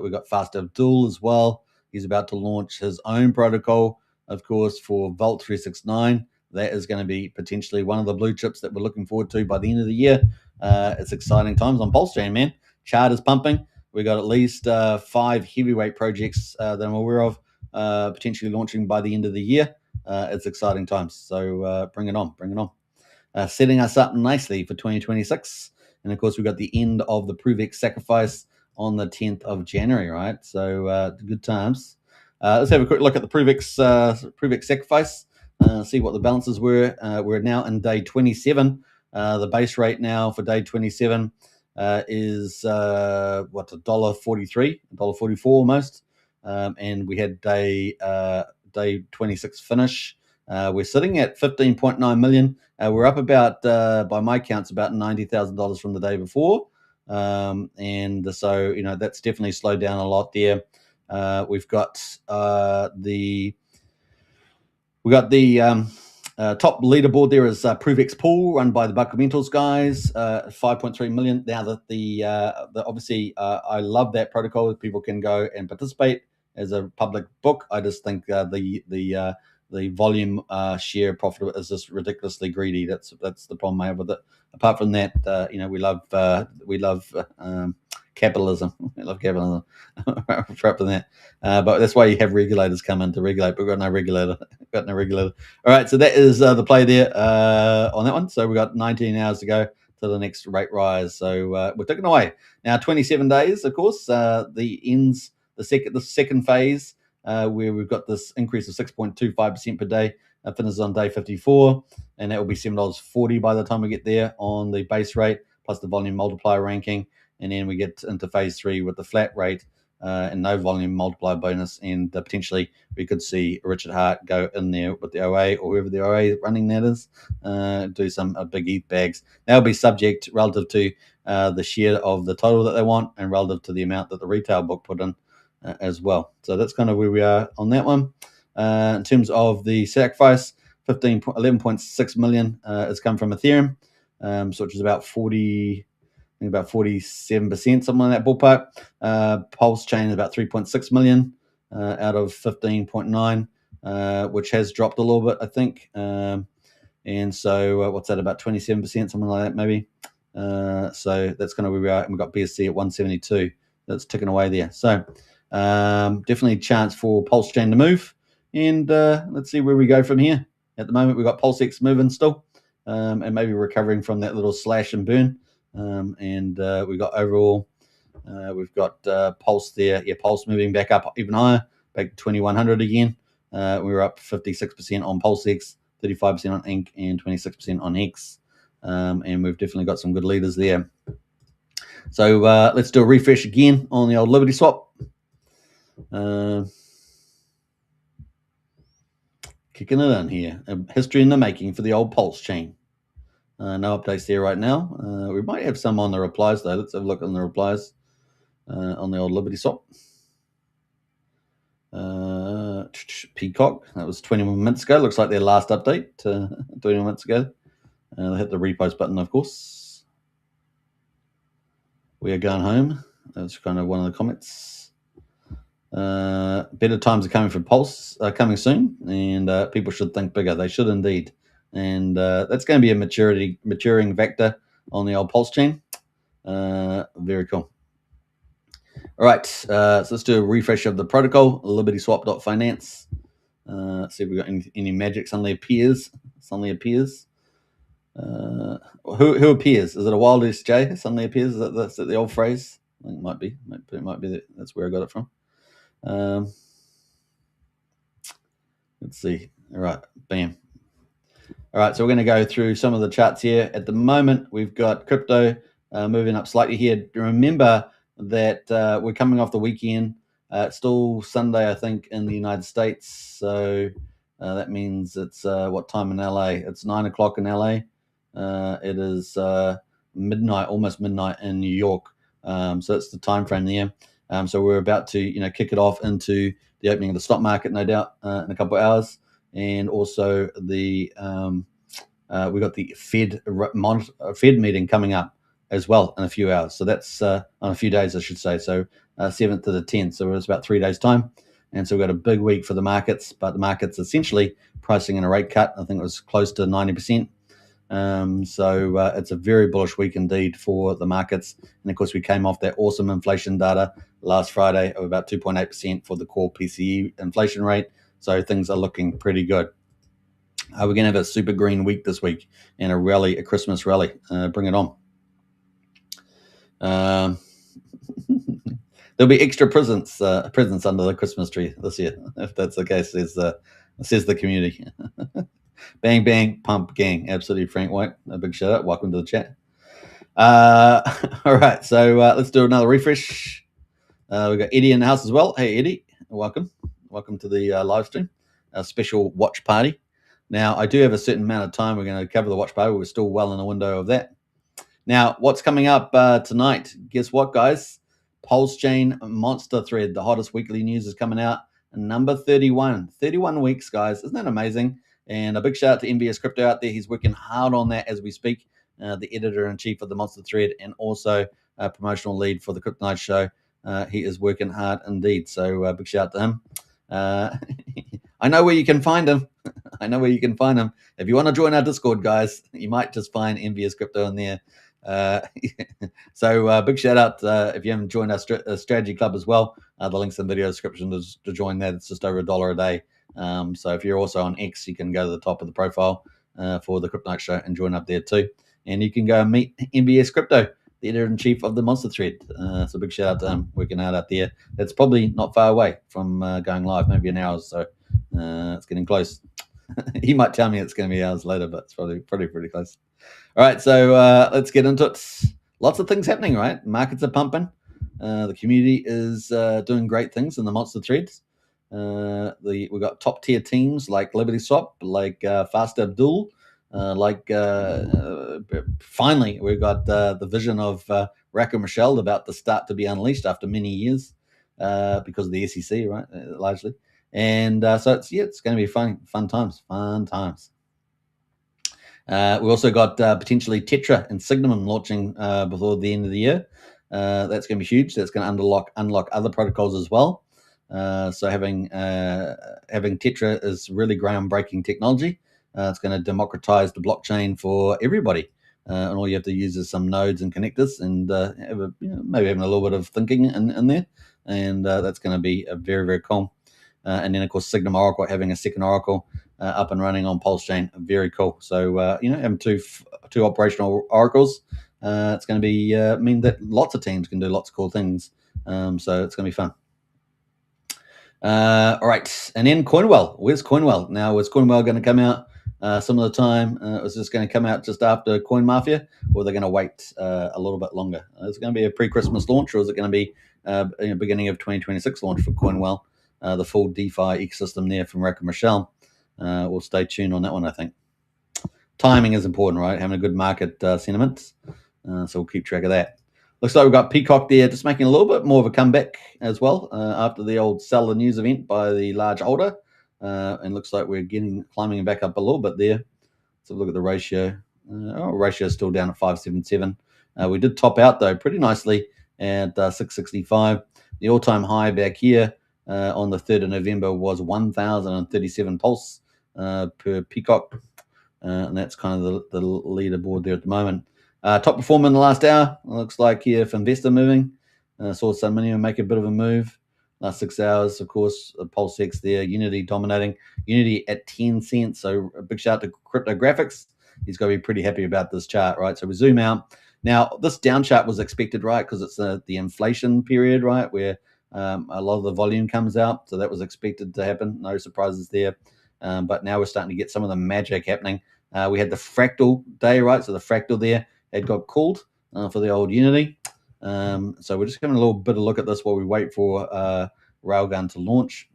[SPEAKER 2] We've got Fast Abdul as well. He's about to launch his own protocol, of course, for Vault 369. That is going to be potentially one of the blue chips that we're looking forward to by the end of the year. It's exciting times on Pulsechain, man. Chart is pumping. We got at least 5 heavyweight projects that I'm aware of potentially launching by the end of the year. It's exciting times. So bring it on, bring it on. Setting us up nicely for 2026. And of course, we've got the end of the ProoveX sacrifice on the 10th of January, right? So good times. Let's have a quick look at the ProoveX sacrifice. See what the balances were. We're now in day 27. The base rate now for day 27 is what, $1.43, $1.44 almost. And we had day 26 finish. We're sitting at 15.9 million. We're up about, by my counts, about $90,000 from the day before. And so, you know, that's definitely slowed down a lot there. We've got the top leaderboard there is ProoveX Pool, run by the Buckamentals guys, 5.3 million. Now that the obviously I love that protocol. People can go and participate as a public book. I just think the volume share profit is just ridiculously greedy. That's the problem I have with it. Apart from that, you know, we love capitalism. I love capitalism. Apart from that, but that's why you have regulators come in to regulate. But we've got no regulator. All right, so that is the play there on that one. So we've got 19 hours to go to the next rate rise. So we're ticking away now. 27 days, of course. The ends the second phase where we've got this increase of 6.25% per day. Finishes on day 54, and that will be $7.40 by the time we get there on the base rate plus the volume multiplier ranking. And then we get into phase 3 with the flat rate and no volume multiplier bonus. And potentially we could see Richard Hart go in there with the OA or whoever the OA running that is, do some big ETH bags. That'll be subject relative to the share of the total that they want and relative to the amount that the retail book put in as well. So that's kind of where we are on that one. In terms of the sacrifice, 11.6 million has come from Ethereum, so which is about 47%, something like that ballpark. Pulsechain is about 3.6 million out of 15.9, which has dropped a little bit, I think. And so what's that, about 27%, something like that maybe. So that's kind of where we are. And we've got BSC at 172. That's ticking away there. So definitely a chance for Pulsechain to move. And let's see where we go from here. At the moment, we've got PulseX moving still, and maybe recovering from that little slash and burn. And we've got overall, we've got Pulse there. Yeah, Pulse moving back up even higher, back to 2100 again. We were up 56% on PulseX, 35% on Inc, and 26% on Hex. And we've definitely got some good leaders there. So let's do a refresh again on the old LibertySwap. Kicking it in here. A history in the making for the old Pulsechain. No updates there right now. We might have some on the replies, though. Let's have a look on the replies on the old LibertySwap. PCock, that was 21 minutes ago. Looks like their last update 21 minutes ago. They hit the repost button, of course. We are going home. That's kind of one of the comments. Better times are coming for Pulse, coming soon, and people should think bigger. They should indeed. And that's going to be a maturing vector on the old Pulsechain. Very cool. All right, so let's do a refresh of the protocol. LibertySwap.finance. See if we got any magic. Suddenly appears. Who appears? Is it a wild SJ? Suddenly appears. Is that the old phrase? I think it might be. It might be. That's where I got it from. Let's see. All right, bam. All right, so we're going to go through some of the charts here. At the moment, we've got crypto moving up slightly here. Remember that we're coming off the weekend. It's still Sunday, I think, in the United States. So that means it's what time in LA? It's 9 o'clock in LA. It is midnight, almost midnight in New York. So it's the time frame there. So we're about to, kick it off into the opening of the stock market, no doubt, in a couple of hours, and also the we got the Fed meeting coming up as well in a few hours. So that's on a few days, I should say. So 7th to the 10th. So it's about 3 days' time. And so we've got a big week for the markets, but the market's essentially pricing in a rate cut. I think it was close to 90%. So it's a very bullish week indeed for the markets. And of course, we came off that awesome inflation data last Friday of about 2.8% for the core PCE inflation rate. So things are looking pretty good. We're going to have a super green week this week and a Christmas rally. Bring it on. There'll be extra presents under the Christmas tree this year, if that's the case, says the community. Bang, bang, pump gang. Absolutely, Frank White. A big shout out. Welcome to the chat. All right, so let's do another refresh. We've got Eddie in the house as well. Hey, Eddie, welcome. Welcome to the live stream, a special watch party. Now, I do have a certain amount of time. We're going to cover the watch party. We're still well in the window of that. Now, what's coming up tonight? Guess what, guys? Pulsechain monster thread. The hottest weekly news is coming out. Number 31. 31 weeks, guys. Isn't that amazing? And a big shout out to MVS Crypto out there. He's working hard on that as we speak. The editor-in-chief of the monster thread and also a promotional lead for the Crypto Night show. He is working hard indeed. So big shout out to him. I know where you can find him. If you want to join our Discord, guys, you might just find MVS Crypto in there. So big shout out if you haven't joined our strategy club as well. The link's in the video description to join that. It's just over $1 a day. So if you're also on X, you can go to the top of the profile for the Crypto Night show and join up there too. And you can go and meet MVS Crypto, the editor-in-chief of the monster thread. So big shout out to him working out there. It's probably not far away from going live, maybe an hour or so. It's getting close. He might tell me it's going to be hours later, but it's probably pretty close. All right, so let's get into it. Lots of things happening, right? Markets are pumping. The community is doing great things in the monster threads. We've got top tier teams like LibertySwap, like Fast Abdul, finally we've got the vision of Racco Michelle about to start to be unleashed after many years because of the SEC, right? Largely. And so it's going to be fun times. We also got potentially Tetra and Signum launching before the end of the year. That's going to be huge. That's going to unlock other protocols as well. So having Tetra is really groundbreaking technology. It's going to democratize the blockchain for everybody. And all you have to use is some nodes and connectors and maybe having a little bit of thinking in there. And that's going to be very, very cool. And then, of course, Signum Oracle, having a second Oracle up and running on Pulsechain, very cool. So, having two operational Oracles, it's going to be mean that lots of teams can do lots of cool things. So it's going to be fun. All right. And then Coinwell. Where's Coinwell? Now, was Coinwell going to come out some of the time? Was this going to come out just after Coin Mafia, or are they going to wait a little bit longer? Is it going to be a pre-Christmas launch, or is it going to be beginning of 2026 launch for Coinwell? The full DeFi ecosystem there from Racco Michelle. We'll stay tuned on that one, I think. Timing is important, right? Having a good market sentiment. So we'll keep track of that. Looks like we've got PCock there just making a little bit more of a comeback as well after the old sell the news event by the large holder. And looks like we're climbing back up a little bit there. So look at the ratio. Ratio is still down at 577. We did top out, though, pretty nicely at 665. The all-time high back here on the 3rd of November was 1,037 pulse per PCock. And that's kind of the leaderboard there at the moment. Top performer in the last hour, looks like here for investor moving. Saw Signum make a bit of a move last 6 hours. Of course, Pulsechain there, Unity dominating. Unity at 10 cents. So a big shout out to Cryptographics. He's got to be pretty happy about this chart, right? So we zoom out. Now, this down chart was expected, right? Because it's the inflation period, right? Where a lot of the volume comes out. So that was expected to happen. No surprises there. But now we're starting to get some of the magic happening. We had the fractal day, right? So the fractal there had got called for the old Unity. So we're just having a little bit of look at this while we wait for RAILGUN to launch.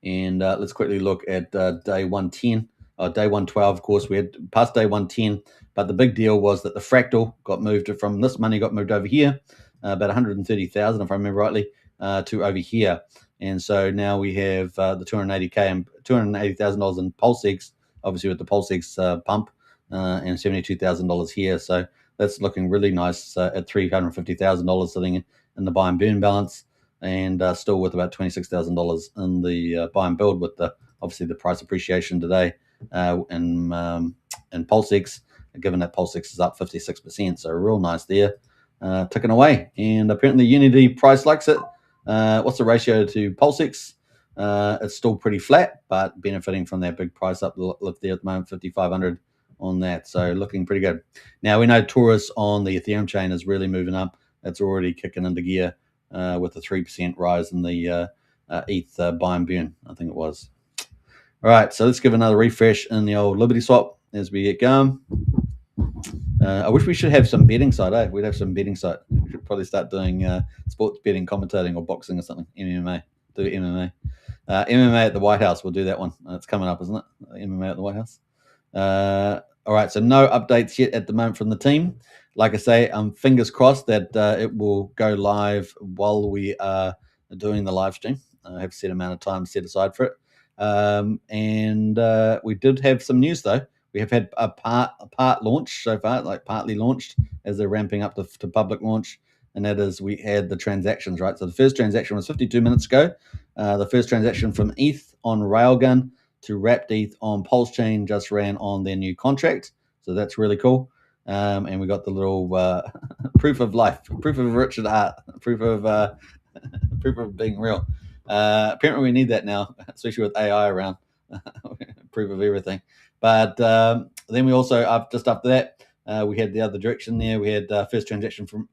[SPEAKER 2] And let's quickly look at day 110. Day 112, of course, we had past day 110. But the big deal was that the fractal got moved from this money got moved over here, about 130,000, if I remember rightly, to over here. And so now we have the 280K and $280,000 in Pulsechain, obviously with the Pulsechain pump, and $72,000 here. So that's looking really nice at $350,000 sitting in the buy and burn balance, and still with about $26,000 in the buy and build, with obviously the price appreciation today in Pulsechain, given that Pulsechain is up 56%. So real nice there, ticking away. And apparently Unity price likes it. What's the ratio to Pulsechain? It's still pretty flat, but benefiting from that big price uplift there at the moment, 5,500 on that. So looking pretty good. Now we know Taurus on the Ethereum chain is really moving up. It's already kicking into gear with a 3% rise in the ETH buy and burn, I think it was. All right, so let's give another refresh in the old LibertySwap as we get going. I wish we should have some betting site, eh? We'd have some betting site. We should probably start doing sports betting, commentating, or boxing or something. MMA. Do MMA. MMA at the White House. We'll do that one. It's coming up, isn't it? MMA at the White House. All right, so no updates yet at the moment from the team. Like I say, fingers crossed that it will go live while we are doing the live stream. I have a set amount of time set aside for it. And we did have some news, though. We have had a part launch so far, like partly launched as they're ramping up to public launch. And that is, we had the transactions, right? So the first transaction was 52 minutes ago. The first transaction from ETH on RAILGUN to wrapped ETH on Pulsechain just ran on their new contract. So that's really cool. And we got the little proof of life, proof of Richard Art, proof of being real. Apparently we need that now, especially with AI around, proof of everything. But then we also, just after that, we had the other direction there. We had first transaction from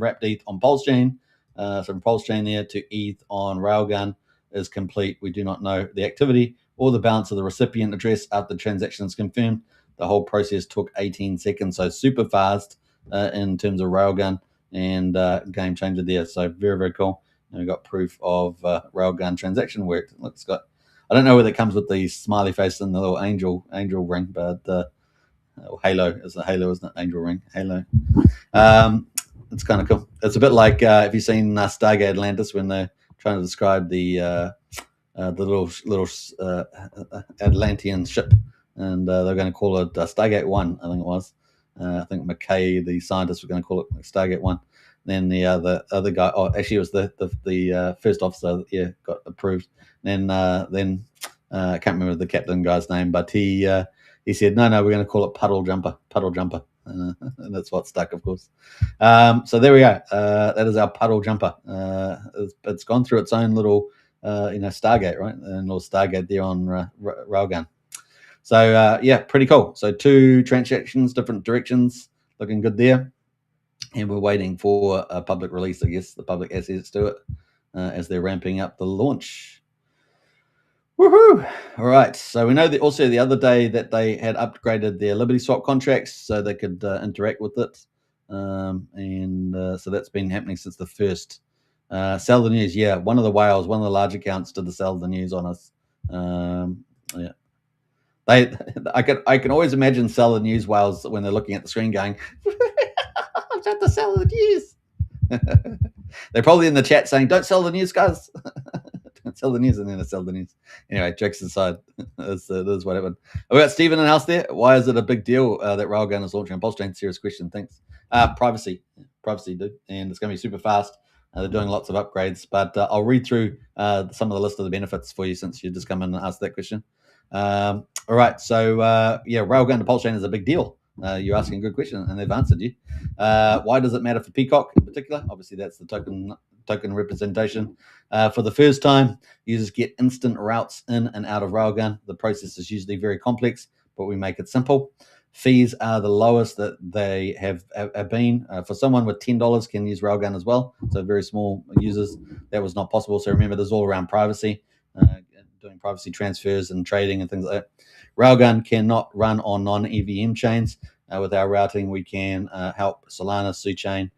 [SPEAKER 2] wrapped ETH on Pulsechain. From Pulsechain there to ETH on RAILGUN is complete. We do not know the activity or the balance of the recipient address after the transaction is confirmed. The whole process took 18 seconds, so super fast in terms of RAILGUN, and game changer there. So very, very cool. And we got proof of RAILGUN transaction worked. It's got, I don't know whether it comes with the smiley face and the little angel ring, but halo is a halo, isn't it? Angel ring, halo. It's kind of cool. It's a bit like if you've seen Stargate Atlantis when they're trying to describe the little Atlantean ship, and they're going to call it Stargate 1, I think it was. I think McKay, the scientist, was going to call it Stargate 1. Then the other guy, actually it was the first officer, got approved. Then I can't remember the captain guy's name, but he said, no, we're going to call it Puddle Jumper. And that's what stuck, of course. So there we go. That is our Puddle Jumper. It's gone through its own little, Stargate, right? And little Stargate there on RAILGUN. So pretty cool. So 2 transactions, different directions, looking good there. And we're waiting for a public release, I guess, the public assets to it as they're ramping up the launch. Woohoo! All right. So we know that also the other day that they had upgraded their LibertySwap contracts so they could interact with it. So that's been happening since the first. Sell the news. Yeah, one of the whales, one of the large accounts did the sell the news on us. I can always imagine sell the news whales when they're looking at the screen going, I'm trying to sell the news. They're probably in the chat saying, don't sell the news, guys. Don't sell the news, and then I sell the news. Anyway, jokes aside, this is what happened. We got Stephen in the house there. Why is it a big deal that RAILGUN is launching on Pulsechain? Serious question. Thanks. Privacy, dude. And it's going to be super fast. They're doing lots of upgrades, but I'll read through some of the list of the benefits for you since you just come in and asked that question. All right, so RAILGUN to Pulsechain is a big deal. You're asking a good question, and they've answered you. Why does it matter for PCock in particular? Obviously, that's the token representation. For the first time, users get instant routes in and out of Railgun. The process is usually very complex, but we make it simple. Fees are the lowest that they have been. For someone with $10 can use Railgun as well. So very small users, that was not possible. So remember, there's all around privacy, doing privacy transfers and trading and things like that. Railgun cannot run on non-EVM chains. With our routing, we can help Solana, Suchain,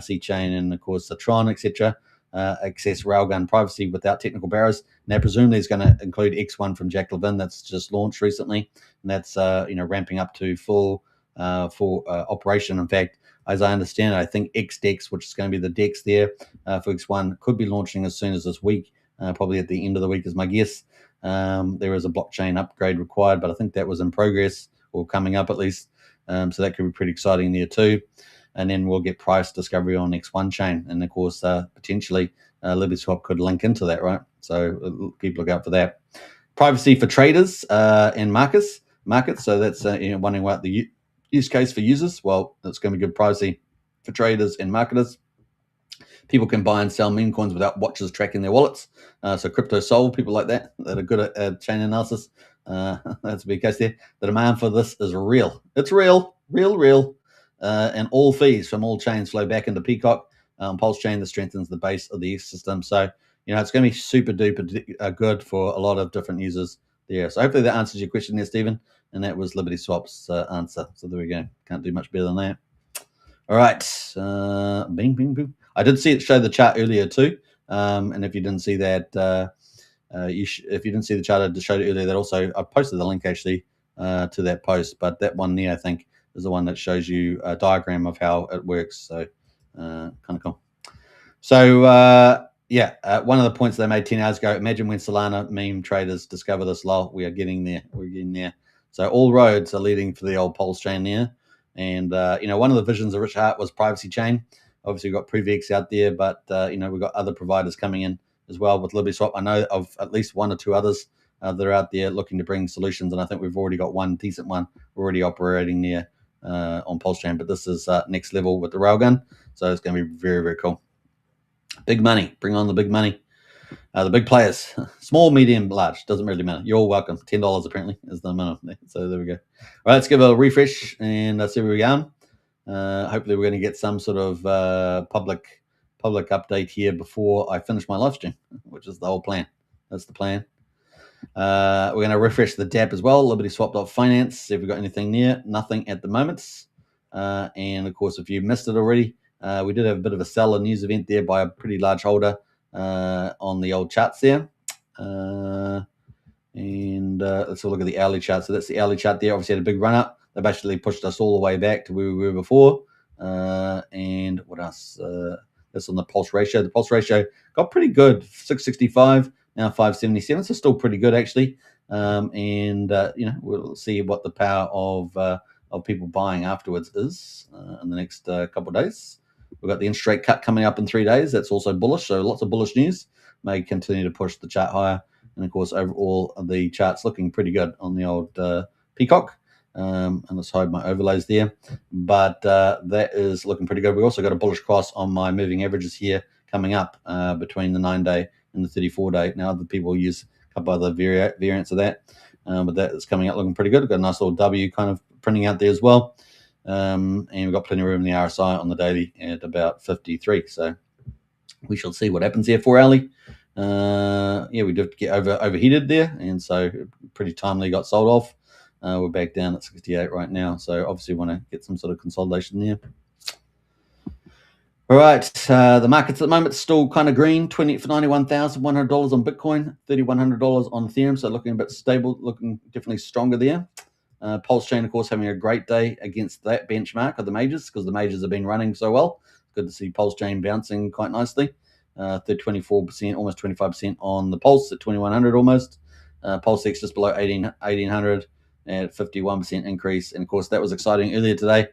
[SPEAKER 2] C-Chain, and of course the Tron, etc. Access Railgun privacy without technical barriers. Now, presumably, it's going to include X1 from Jack Levin that's just launched recently, and that's ramping up to full operation. In fact, as I understand it, I think XDEX, which is going to be the DEX there for X1, could be launching as soon as this week, probably at the end of the week is my guess. There is a blockchain upgrade required, but I think that was in progress or coming up at least. So that could be pretty exciting there too. And then we'll get price discovery on X1 chain. And of course, potentially LibertySwap could link into that, right? So keep a look out for that. Privacy for traders and markets. So that's wondering about the use case for users. Well, it's going to be good privacy for traders and marketers. People can buy and sell meme coins without watchers tracking their wallets. So crypto soul, people like that are good at chain analysis. That's a big case there. The demand for this is real. It's real. And all fees from all chains flow back into PCock. Pulsechain that strengthens the base of the ecosystem. So, it's going to be super duper good for a lot of different users there. So hopefully that answers your question there, Stephen. And that was LibertySwap's answer. So there we go. Can't do much better than that. All right. Bing, bing, bing. I did see it show the chart earlier too. And if you didn't see that, if you didn't see the chart, I just showed it earlier. That also, I posted the link actually to that post. But that one there, I think, is the one that shows you a diagram of how it works. So kind of cool. So one of the points they made 10 hours ago, imagine when Solana meme traders discover this lol. We are getting there. We're getting there. So all roads are leading for the old Pulsechain there. And, one of the visions of Rich Hart was privacy chain. Obviously, we've got PrivX out there, but, we've got other providers coming in as well with LibertySwap. I know of at least one or two others that are out there looking to bring solutions. And I think we've already got one decent one already operating there on Pulsechain. But this is next level with the Railgun. So it's going to be very, very cool. Big money. Bring on the big money. The big players. Small, medium, large. Doesn't really matter. You're all welcome. $10 apparently is the minimum. So there we go. All right, let's give it a refresh and see where we're going. Hopefully we're going to get some sort of public update here before I finish my live stream, which is the whole plan. That's the plan. We're going to refresh the DApp as well, LibertySwap.finance. See if we've got anything there. Nothing at the moment. And of course, if you missed it already, we did have a bit of a seller news event there by a pretty large holder on the old charts there. Let's have a look at the hourly chart. So that's the hourly chart there. Obviously had a big run up. They basically pushed us all the way back to where we were before. And what else? That's on the pulse ratio. The pulse ratio got pretty good, 665, now 577. So still pretty good actually. We'll see what the power of people buying afterwards is in the next couple of days. We've got the interest rate cut coming up in 3 days. That's also bullish. So lots of bullish news may continue to push the chart higher. And of course, overall, the chart's looking pretty good on the old PCock. And let's hide my overlays there. But that is looking pretty good. We've also got a bullish cross on my moving averages here coming up between the 9-day and the 34-day. Now, other people use a couple other variants of that. But that is coming out looking pretty good. We've got a nice little W kind of printing out there as well. And we've got plenty of room in the RSI on the daily at about 53. So we shall see what happens here for hourly. We did get overheated there, and so pretty timely got sold off. We're back down at 68 right now, so obviously want to get some sort of consolidation there. All right, the markets at the moment still kind of green, for $91,100 on Bitcoin, $3,100 on Ethereum, so looking a bit stable, looking definitely stronger there. Pulsechain, of course, having a great day against that benchmark of the majors because the majors have been running so well. Good to see Pulsechain bouncing quite nicely. 24%, almost 25% on the Pulse at 2,100 almost. PulseX just below 1,800 at 51% increase. And of course, that was exciting. Earlier today,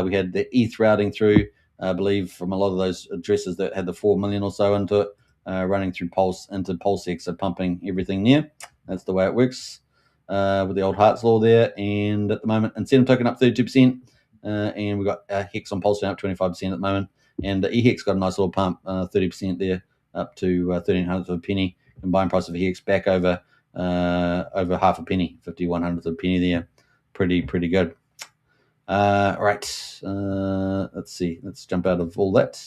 [SPEAKER 2] we had the ETH routing through, I believe, from a lot of those addresses that had the 4 million or so into it, running through Pulse into PulseX, so pumping everything there. That's the way it works. with the old Hart's Law there. And at the moment, Incentive token up 32%. And we've got Hex on Pulsechain up 25% at the moment. And EHEX got a nice little pump, 30% there, up to 1,300th of a penny. And buying price of EHEX back over half a penny, 5100th of a penny there. Pretty good. Right. Let's see. Let's jump out of all that.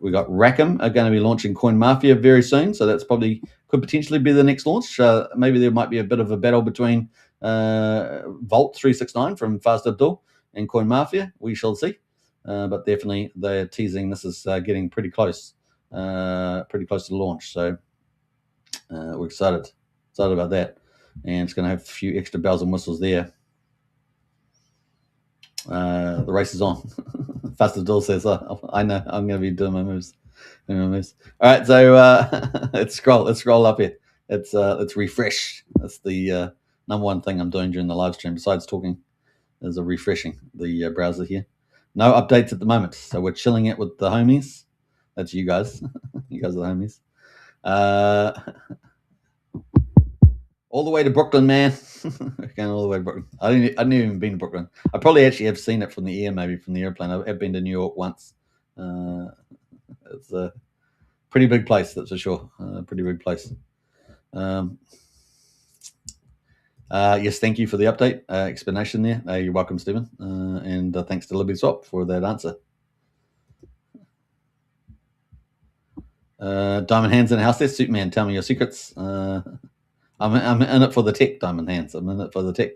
[SPEAKER 2] We got Rackham are going to be launching Coin Mafia very soon, so that's probably could potentially be the next launch. Maybe there might be a bit of a battle between Vault 369 from Fast Abdul and Coin Mafia. We shall see, but definitely they're teasing this is getting pretty close to launch. So we're excited about that, and it's going to have a few extra bells and whistles there. The race is on. Fast Abdul says, I know, I'm going to be doing my moves. All right, so let's scroll up here. Let's refresh. That's the number one thing I'm doing during the live stream, besides talking, is refreshing the browser here. No updates at the moment, so we're chilling it with the homies. That's you guys. You guys are the homies. All the way to Brooklyn, man. Going all the way to Brooklyn. I didn't even been to Brooklyn. I probably actually have seen it from the air, maybe from the airplane. I have been to New York once. It's a pretty big place, that's for sure. Pretty big place. Yes, thank you for the update explanation there. You're welcome, Stephen. And thanks to LibertySwap for that answer. Diamond Hands in the house there. Superman, tell me your secrets. I'm in it for the tech, Diamond Hands. I'm in it for the tech.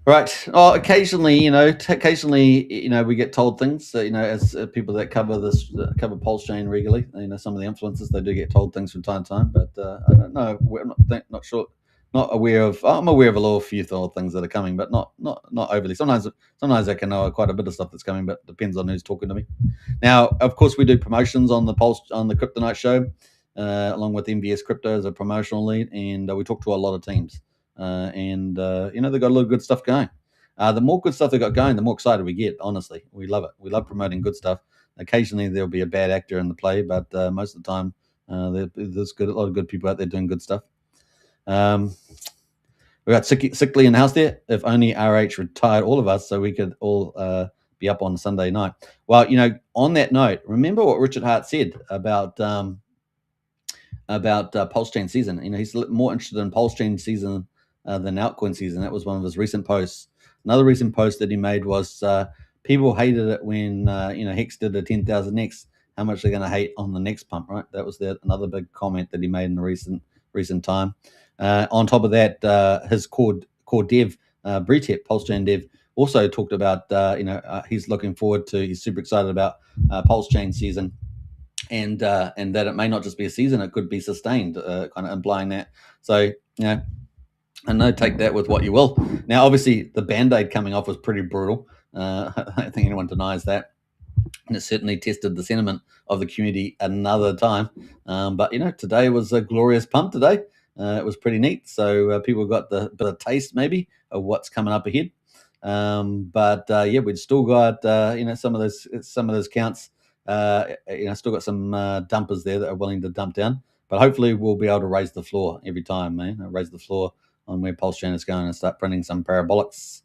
[SPEAKER 2] Right. Oh, occasionally, we get told things. As people that cover Pulsechain regularly, some of the influencers, they do get told things from time to time. But I don't know. I'm not sure. Not aware of. I'm aware of a little few things that are coming, but not overly. Sometimes I can know quite a bit of stuff that's coming, but it depends on who's talking to me. Now, of course, we do promotions on the Crypto Night show, along with MBS Crypto as a promotional lead, and we talk to a lot of teams. They've got a lot of good stuff going. The more good stuff they got going, the more excited we get. Honestly, we love it. We love promoting good stuff. Occasionally there'll be a bad actor in the play, but most of the time there's a lot of good people out there doing good stuff. We got Sickly in the house there. If only RH retired all of us so we could all be up on Sunday night. Well, on that note, remember what Richard Hart said about Pulsechain season. He's more interested in Pulsechain season than altcoin season. That was one of his recent posts. Another recent post that he made was people hated it when Hex did a 10,000x. How much they're going to hate on the next pump, right? That was another big comment that he made in the recent time. On top of that, his core dev, Bretep, Pulsechain dev, also talked about he's looking forward to. He's super excited about Pulsechain season. And that it may not just be a season, it could be sustained, kind of implying that. So, I know, take that with what you will. Now, obviously, the Band-Aid coming off was pretty brutal. I don't think anyone denies that. And it certainly tested the sentiment of the community another time. But, today was a glorious pump today. It was pretty neat. So people got the bit of taste, maybe, of what's coming up ahead. We'd still got, some of those counts. Still got some dumpers there that are willing to dump down, but hopefully we'll be able to raise the floor every time, man. Raise the floor on where Pulsechain is going and start printing some parabolics.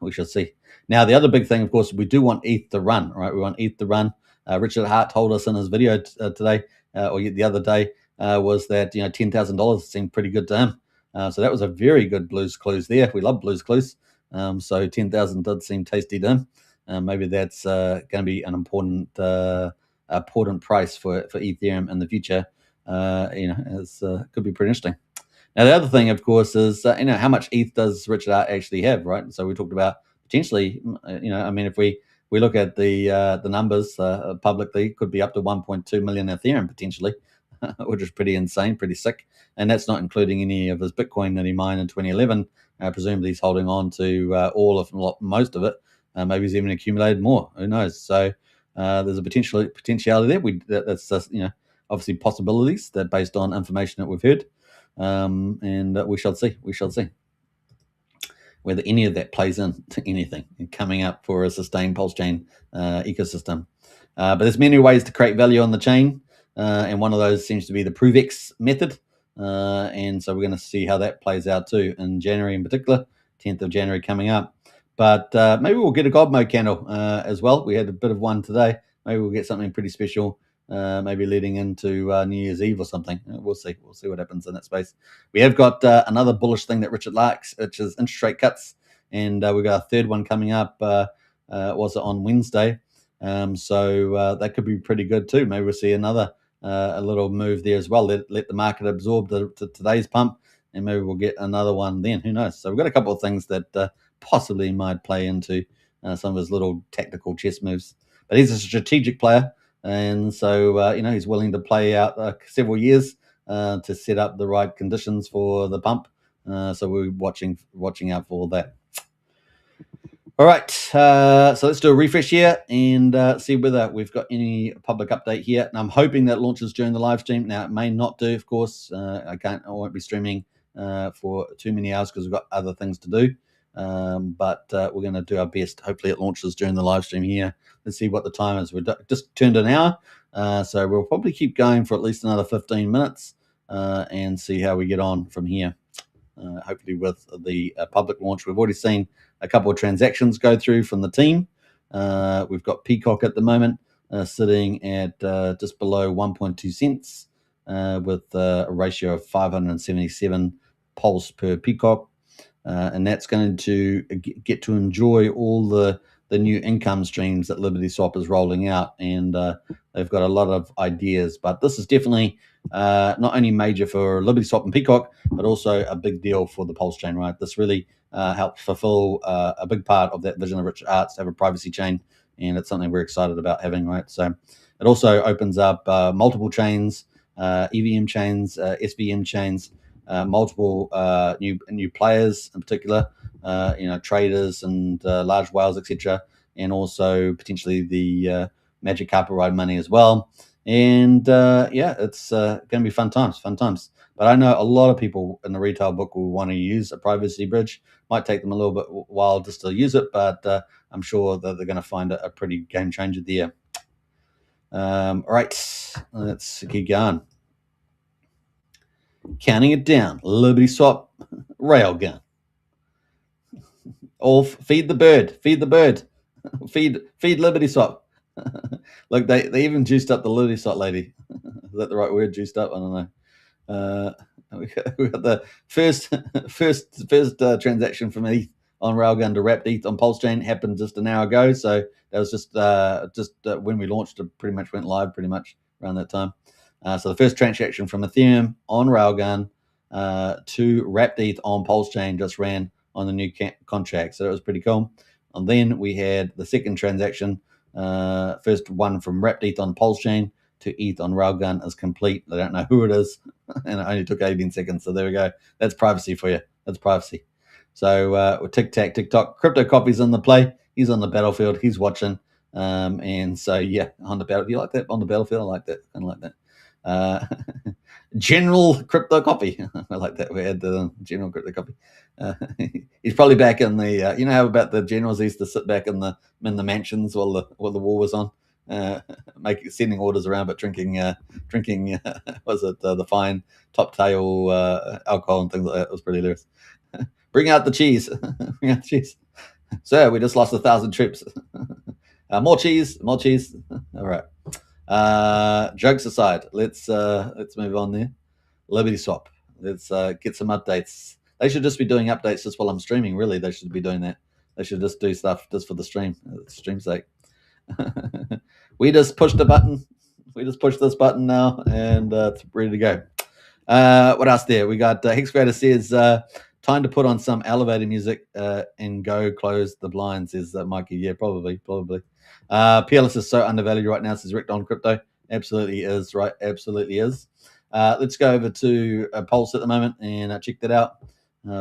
[SPEAKER 2] We shall see. Now, the other big thing, of course, we do want ETH to run, right? We want ETH to run. Richard Hart told us in his video today or the other day was that $10,000 seemed pretty good to him. So that was a very good Blues Clues there. We love Blues Clues. So 10,000 did seem tasty to him. Maybe that's going to be an important price for Ethereum in the future. Could be pretty interesting. Now, the other thing, of course, is how much ETH does Richard Hart actually have, right? So we talked about potentially, if we look at the numbers publicly, it could be up to 1.2 million Ethereum potentially, which is pretty insane, pretty sick. And that's not including any of his Bitcoin that he mined in 2011. Presumably he's holding on to most of it. Maybe he's even accumulated more. Who knows? So there's a potentiality there. That's just, obviously possibilities that based on information that we've heard, and we shall see. We shall see whether any of that plays into anything coming up for a sustained Pulsechain ecosystem. But there's many ways to create value on the chain, and one of those seems to be the ProveX method. and so we're going to see how that plays out too in January, in particular, 10th of January coming up. But maybe we'll get a God Mode candle as well. We had a bit of one today. Maybe we'll get something pretty special, maybe leading into New Year's Eve or something. We'll see. We'll see what happens in that space. We have got another bullish thing that Richard likes, which is interest rate cuts, and we've got a third one coming up. Was it on Wednesday? So that could be pretty good too. Maybe we'll see another a little move there as well. Let the market absorb today's pump, and maybe we'll get another one then. Who knows? So we've got a couple of things that possibly might play into some of his little tactical chess moves. But he's a strategic player, and so he's willing to play out several years to set up the right conditions for the pump. So we're watching out for all that. All right, so let's do a refresh here and see whether we've got any public update here. And I'm hoping that launches during the live stream. Now, it may not do, of course. I won't be streaming for too many hours because we've got other things to do. But we're going to do our best. Hopefully, it launches during the live stream here. Let's see what the time is. We've just turned an hour, so we'll probably keep going for at least another 15 minutes and see how we get on from here. Hopefully, with the public launch, we've already seen a couple of transactions go through from the team. We've got PCock at the moment sitting at just below 1.2 cents with a ratio of 577 pulse per PCock. And that's going to get to enjoy all the new income streams that LibertySwap is rolling out. And they've got a lot of ideas. But this is definitely not only major for LibertySwap and PCock, but also a big deal for the Pulsechain, right? This really helps fulfill a big part of that vision of Richard Arts to have a privacy chain. And it's something we're excited about having, right? So it also opens up multiple chains, EVM chains, SVM chains, multiple new players in particular, traders and large whales, etc., and also potentially the Magic Carpet Ride money as well. And it's going to be fun times. But I know a lot of people in the retail book will want to use a privacy bridge. Might take them a little bit while just to use it, but I'm sure that they're going to find a pretty game changer there. All right, let's keep going. Counting it down. LibertySwap, Railgun. All feed the bird. Feed LibertySwap. Look, they even juiced up the LibertySwap lady. Is that the right word? Juiced up? I don't know. We got the first transaction from ETH on Railgun to wrapped ETH on Pulsechain happened just an hour ago. So that was just when we launched. It pretty much went live pretty much around that time. So the first transaction from Ethereum on Railgun to wrapped ETH on Pulsechain just ran on the new contract. So that was pretty cool. And then we had the second transaction, first one from wrapped ETH on Pulsechain to ETH on Railgun is complete. They don't know who it is, and it only took 18 seconds. So there we go. That's privacy for you. That's privacy. So TikTok, Crypto Coffee's on the play. He's on the battlefield. He's watching. And so, yeah, on the battle. You like that? On the battlefield? I like that. Kind of like that. General Crypto Coffee. I like that. We had the General Crypto Coffee. He's probably back in the. You know how about the generals used to sit back in the mansions while the war was on, sending orders around, but drinking. Was it the fine top tail alcohol and things like that? It was pretty hilarious. Bring out the cheese. Bring out the cheese. Sir, we just lost 1,000 troops. More cheese. All right. Jokes aside, let's move on there. LibertySwap. Let's get some updates. They should just be doing updates just while I'm streaming. Really, they should be doing that. They should just do stuff just for the stream, stream's sake. We just pushed the button. We just pushed this button now, and it's ready to go. What else there? We got Hex Creator says time to put on some elevator music and go close the blinds. Says Mikey. Yeah, probably. PLS is so undervalued right now. Says Rick on Crypto. Absolutely is, right? Absolutely is. Let's go over to Pulse at the moment and check that out.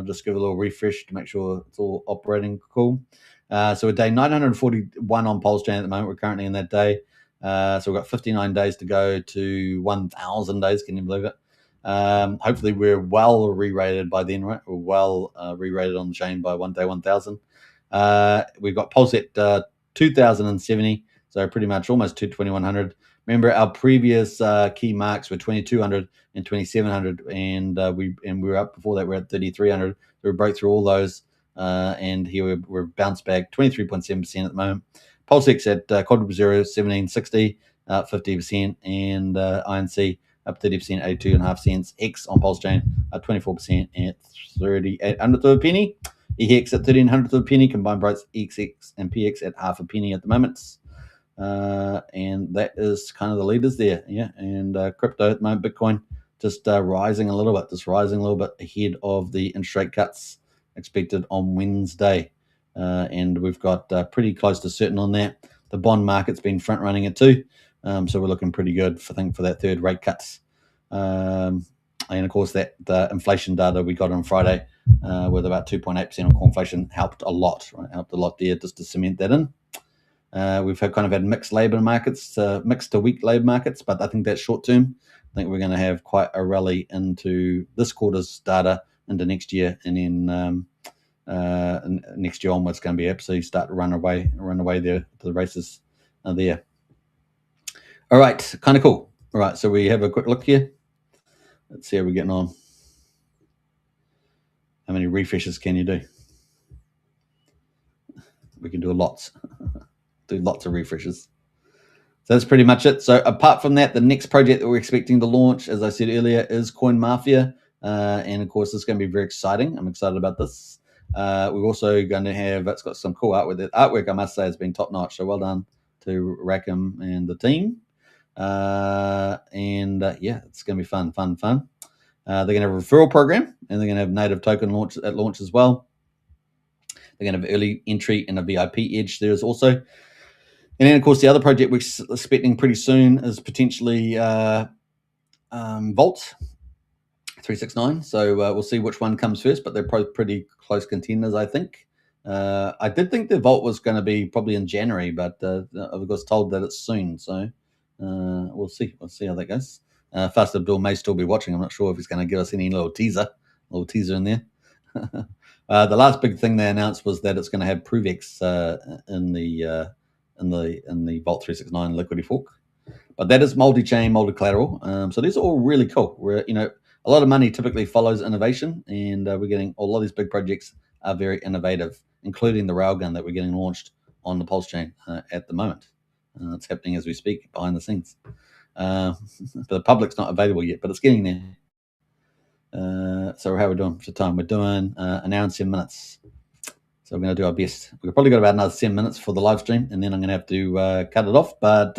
[SPEAKER 2] Just give a little refresh to make sure it's all operating cool. So we're day 941 on Pulsechain at the moment. We're currently in that day. So we've got 59 days to go to 1,000 days. Can you believe it? Hopefully we're well re-rated by then, right? We're well re-rated on the chain by one day 1,000. We've got Pulse at 2,070, so pretty much almost to 2,100. Remember, our previous key marks were 2200 and 2700, and we were up before that. We're at 3300. We broke through all those, and here we're bounced back 23.7% at the moment. Pulsex at quadruple zero 1760, 50%, and INC up 30%, 82.5 cents. Hex on Pulsechain up 24% at 38 hundredth of a penny. EHEX at 1300th of a penny. Combined price XX and PX at half a penny at the moment. And that is kind of the leaders there. Yeah. And crypto at the moment, Bitcoin just rising a little bit, ahead of the interest rate cuts expected on Wednesday. And we've got pretty close to certain on that. The bond market's been front running it too. So we're looking pretty good for that third rate cuts. And of course, that inflation data we got on Friday with about 2.8% on core inflation helped a lot, right? Helped a lot there just to cement that in. We've had mixed labour markets, mixed to weak labour markets, but I think that's short term. I think we're going to have quite a rally into this quarter's data into next year, and then next year onwards, going to be absolutely start to run away there. The races are there. All right, kind of cool. All right, so we have a quick look here. Let's see how we're getting on. How many refreshes can you do? We can do lots. Do lots of refreshes. So that's pretty much it. So apart from that, the next project that we're expecting to launch, as I said earlier, is Coin Mafia. And of course, it's going to be very exciting. I'm excited about this. We're also going to have, it's got some cool artwork. The artwork, I must say, has been top notch. So well done to Rackham and the team. Yeah, it's going to be fun. They're going to have a referral program, and they're going to have native token launch at launch as well. They're going to have early entry and a VIP edge there is also. And then, of course, the other project we're expecting pretty soon is potentially Vault 369. So we'll see which one comes first, but they're pretty close contenders, I think. I did think the Vault was going to be probably in January, but I was told that it's soon. So we'll see. We'll see how that goes. Fast Abdul may still be watching. I'm not sure if he's going to give us any little teaser in there. The last big thing they announced was that it's going to have ProveX in the Vault 369 liquidity fork, but that is multi-chain, multi-collateral. So these are all really cool. We're a lot of money typically follows innovation, and we're getting a lot of these big projects are very innovative, including the Railgun that we're getting launched on the Pulsechain at the moment. It's happening as we speak behind the scenes. The public's not available yet, but it's getting there. So how are we doing for time? We're doing an hour and 7 minutes. So we're going to do our best. We've probably got about another 7 minutes for the live stream, and then I'm going to have to cut it off. But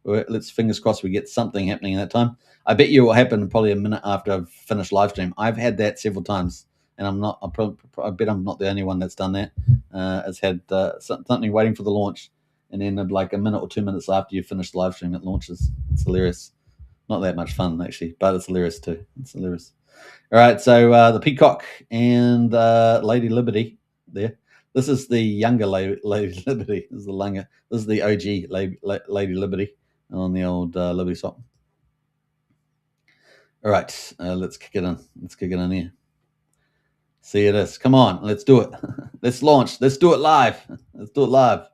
[SPEAKER 2] let's fingers crossed we get something happening in that time. I bet you it will happen probably a minute after I've finished live stream. I've had that several times, and I bet I'm not the only one that's done that. Has had something waiting for the launch, and then like a minute or 2 minutes after you finish the live stream, it launches. It's hilarious. Not that much fun actually, but it's hilarious too. It's hilarious. All right, so the PCock and Lady Liberty there. This is the younger Lady Liberty. This is the OG Lady Liberty on the old LibertySwap. All right, let's kick it in. Let's kick it in here. See it is. Come on, let's do it. Let's launch. Let's do it live. Let's do it live.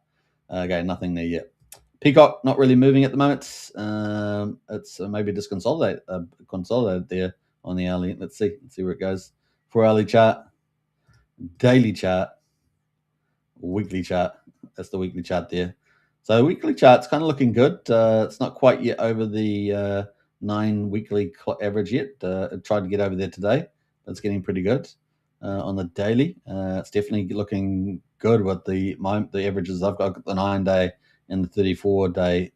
[SPEAKER 2] Okay, nothing there yet. PCock not really moving at the moment. It's maybe just consolidated there on the hourly. Let's see where it goes. 4 hourly chart, daily chart, weekly chart. That's the weekly chart there. So the weekly chart's kind of looking good. It's not quite yet over the 9 weekly average yet. I tried to get over there today, but it's getting pretty good. On the daily, it's definitely looking good with the averages. I've got the 9-day and the 34-day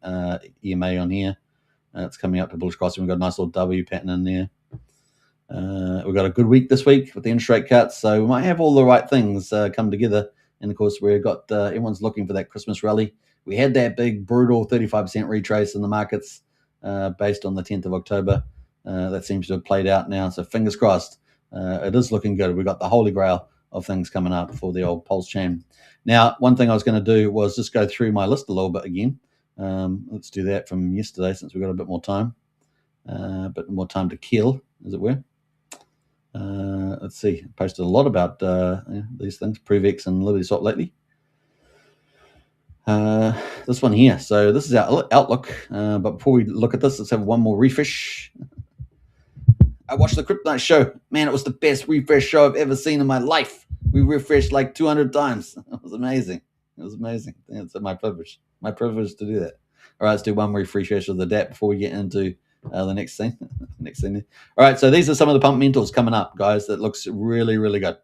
[SPEAKER 2] EMA on here. It's coming up to bullish crossing. We've got a nice little W pattern in there. We've got a good week this week with the interest rate cuts, so we might have all the right things come together. And of course, we've got everyone's looking for that Christmas rally. We had that big, brutal 35% retrace in the markets based on the 10th of October. That seems to have played out now, so fingers crossed. It is looking good. We've got the holy grail of things coming up for the old Pulsechain. Now, one thing I was going to do was just go through my list a little bit again. Let's do that from yesterday since we've got a bit more time. To kill, as it were. Let's see. I posted a lot about these things, ProveX and LibertySwap lately. This one here. So this is our outlook. But before we look at this, let's have one more refresh. I watched the Kryptonite show. Man, it was the best refresh show I've ever seen in my life. We refreshed like 200 times. It was amazing. It was amazing. It's my privilege. My privilege to do that. All right, let's do one refresh of the DAP before we get into the next thing. All right, so these are some of the pump mentals coming up, guys. That looks really, really good.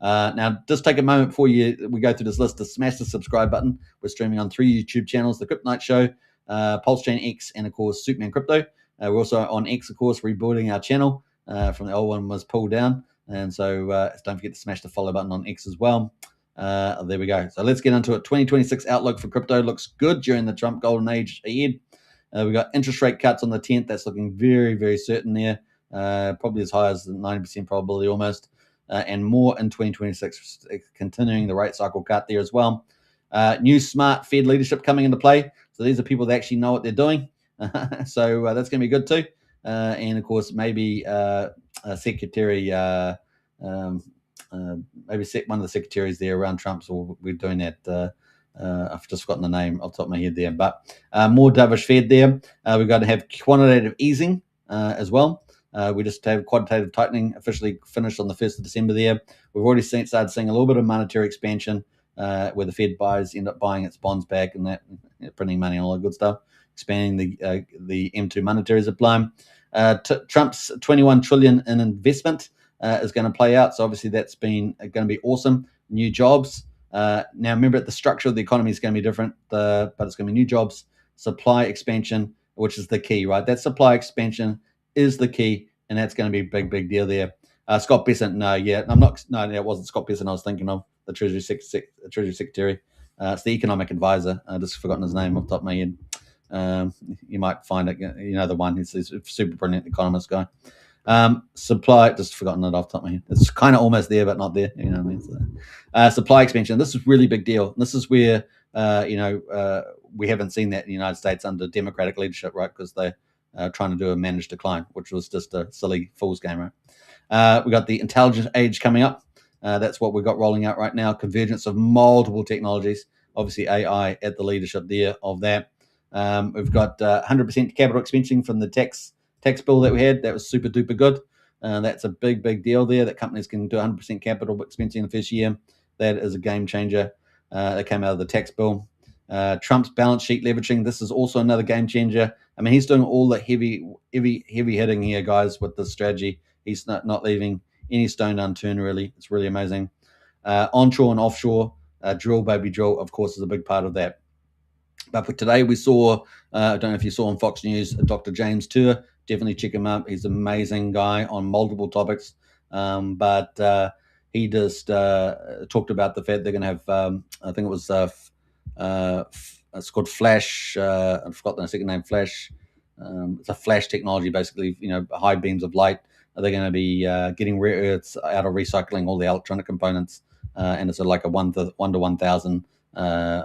[SPEAKER 2] Now, just take a moment before we go through this list to smash the subscribe button. We're streaming on 3 YouTube channels: The Kryptonite Show, Pulsechain X, and of course Superman Crypto. We're also on X, of course, rebuilding our channel. From the old one was pulled down, and so don't forget to smash the follow button on X as well. There we go. So let's get into it. 2026 outlook for crypto looks good during the Trump golden age ahead. We got interest rate cuts on the 10th. That's looking very, very certain there. Probably as high as 90% probability almost. And more in 2026, continuing the rate cycle cut there as well. New smart Fed leadership coming into play. So these are people that actually know what they're doing. So that's going to be good too. And of course, maybe a secretary, maybe one of the secretaries there around Trump's, or we're doing that. I've just forgotten the name off the top of my head there, but more dovish Fed there. We've got to have quantitative easing as well. We just have quantitative tightening officially finished on the 1st of December there. We've already started seeing a little bit of monetary expansion where the Fed end up buying its bonds back and that, printing money and all that good stuff, expanding the M2 monetary supply. Trump's $21 trillion in investment is going to play out. So obviously that's been going to be awesome. New jobs. Now remember, the structure of the economy is going to be different, but it's going to be new jobs, supply expansion, which is the key, right? That supply expansion is the key, and that's going to be a big, big deal there. Scott Bessent, it wasn't Scott Bessent I was thinking of, the Treasury Secretary. It's the economic advisor. I just forgotten his name off the top of my head. You might find it, the one. He's a super brilliant economist guy. Supply, just forgotten it off the top of my head. It's kind of almost there, but not there. You know what I mean? So, supply expansion. This is really big deal. This is where, we haven't seen that in the United States under Democratic leadership, right? Because they're trying to do a managed decline, which was just a silly fool's game, right? We got the intelligence age coming up. That's what we've got rolling out right now. Convergence of multiple technologies. Obviously, AI at the leadership there of that. We've got 100% capital expansion from the tax bill that we had. That was super duper good. That's a big, big deal there, that companies can do 100% capital expensing in the first year. That is a game changer. That came out of the tax bill. Trump's balance sheet leveraging. This is also another game changer. I mean, he's doing all the heavy hitting here, guys, with this strategy. He's not leaving any stone unturned, really. It's really amazing. Onshore and offshore, drill, baby, drill, of course, is a big part of that. But for today, we saw, I don't know if you saw on Fox News, Dr. James Tour. Definitely check him out. He's an amazing guy on multiple topics. But he just talked about the fact they're going to have, I think it was, it's called Flash. I forgot the second name, Flash. It's a flash technology, basically, high beams of light. They're going to be getting rare earths out of recycling all the electronic components. And it's like a 1 to 1,000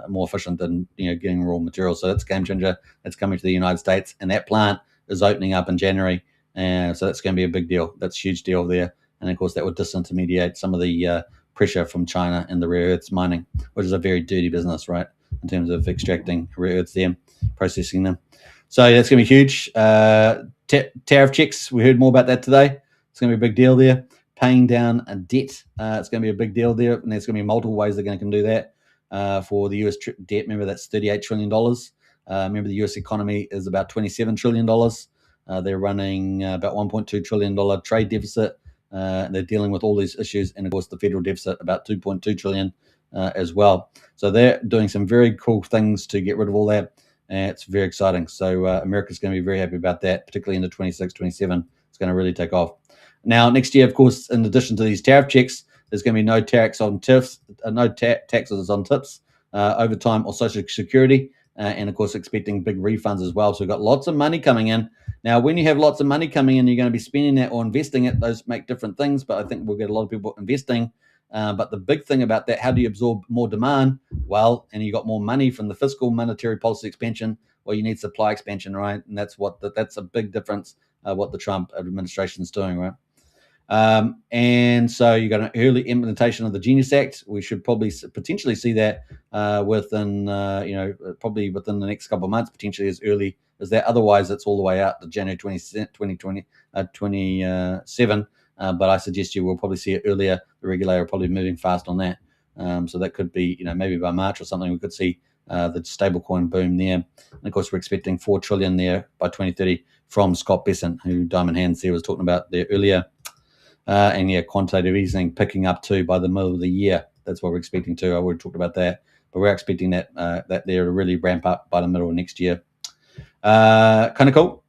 [SPEAKER 2] more efficient than getting raw materials. So that's a game changer. That's coming to the United States, and that plant is opening up in January, and so that's going to be a big deal. That's a huge deal there, and of course that would disintermediate some of the pressure from China in the rare earths mining, which is a very dirty business, right, in terms of extracting rare earths there, processing them. So that's going to be huge. Tariff checks, we heard more about that today. It's going to be a big deal there. Paying down a debt, it's going to be a big deal there, and there's going to be multiple ways they're going to do that. For the US debt, remember that's $38 trillion. Remember the US economy is about $27 trillion. They're running about $1.2 trillion trade deficit. They're dealing with all these issues, and of course the federal deficit about $2.2 trillion as well. So they're doing some very cool things to get rid of all that, and it's very exciting. So America's going to be very happy about that, particularly into 26, 27. It's going to really take off. Now next year, of course, in addition to these tariff checks, there's going to be no tax on tips, taxes on tips, overtime, or social security, and of course expecting big refunds as well. So we've got lots of money coming in. Now, when you have lots of money coming in, you're going to be spending that or investing it. Those make different things, but I think we'll get a lot of people investing. But the big thing about that, how do you absorb more demand? Well, and you got more money from the fiscal monetary policy expansion. Well, you need supply expansion, right? And that's a big difference. What the Trump administration is doing, right? And so you got an early implementation of the Genius Act. We should probably potentially see that within, probably within the next couple of months, potentially as early as that. Otherwise, it's all the way out to January 2027. But I suggest you will probably see it earlier. The regulator probably moving fast on that. So that could be, maybe by March or something, we could see the stablecoin boom there. And of course, we're expecting $4 trillion there by 2030 from Scott Bessent, who Diamond Hands there was talking about there earlier. And quantitative easing picking up too by the middle of the year. That's what we're expecting too. I already talked about that, but we're expecting that there to really ramp up by the middle of next year. Kind of cool.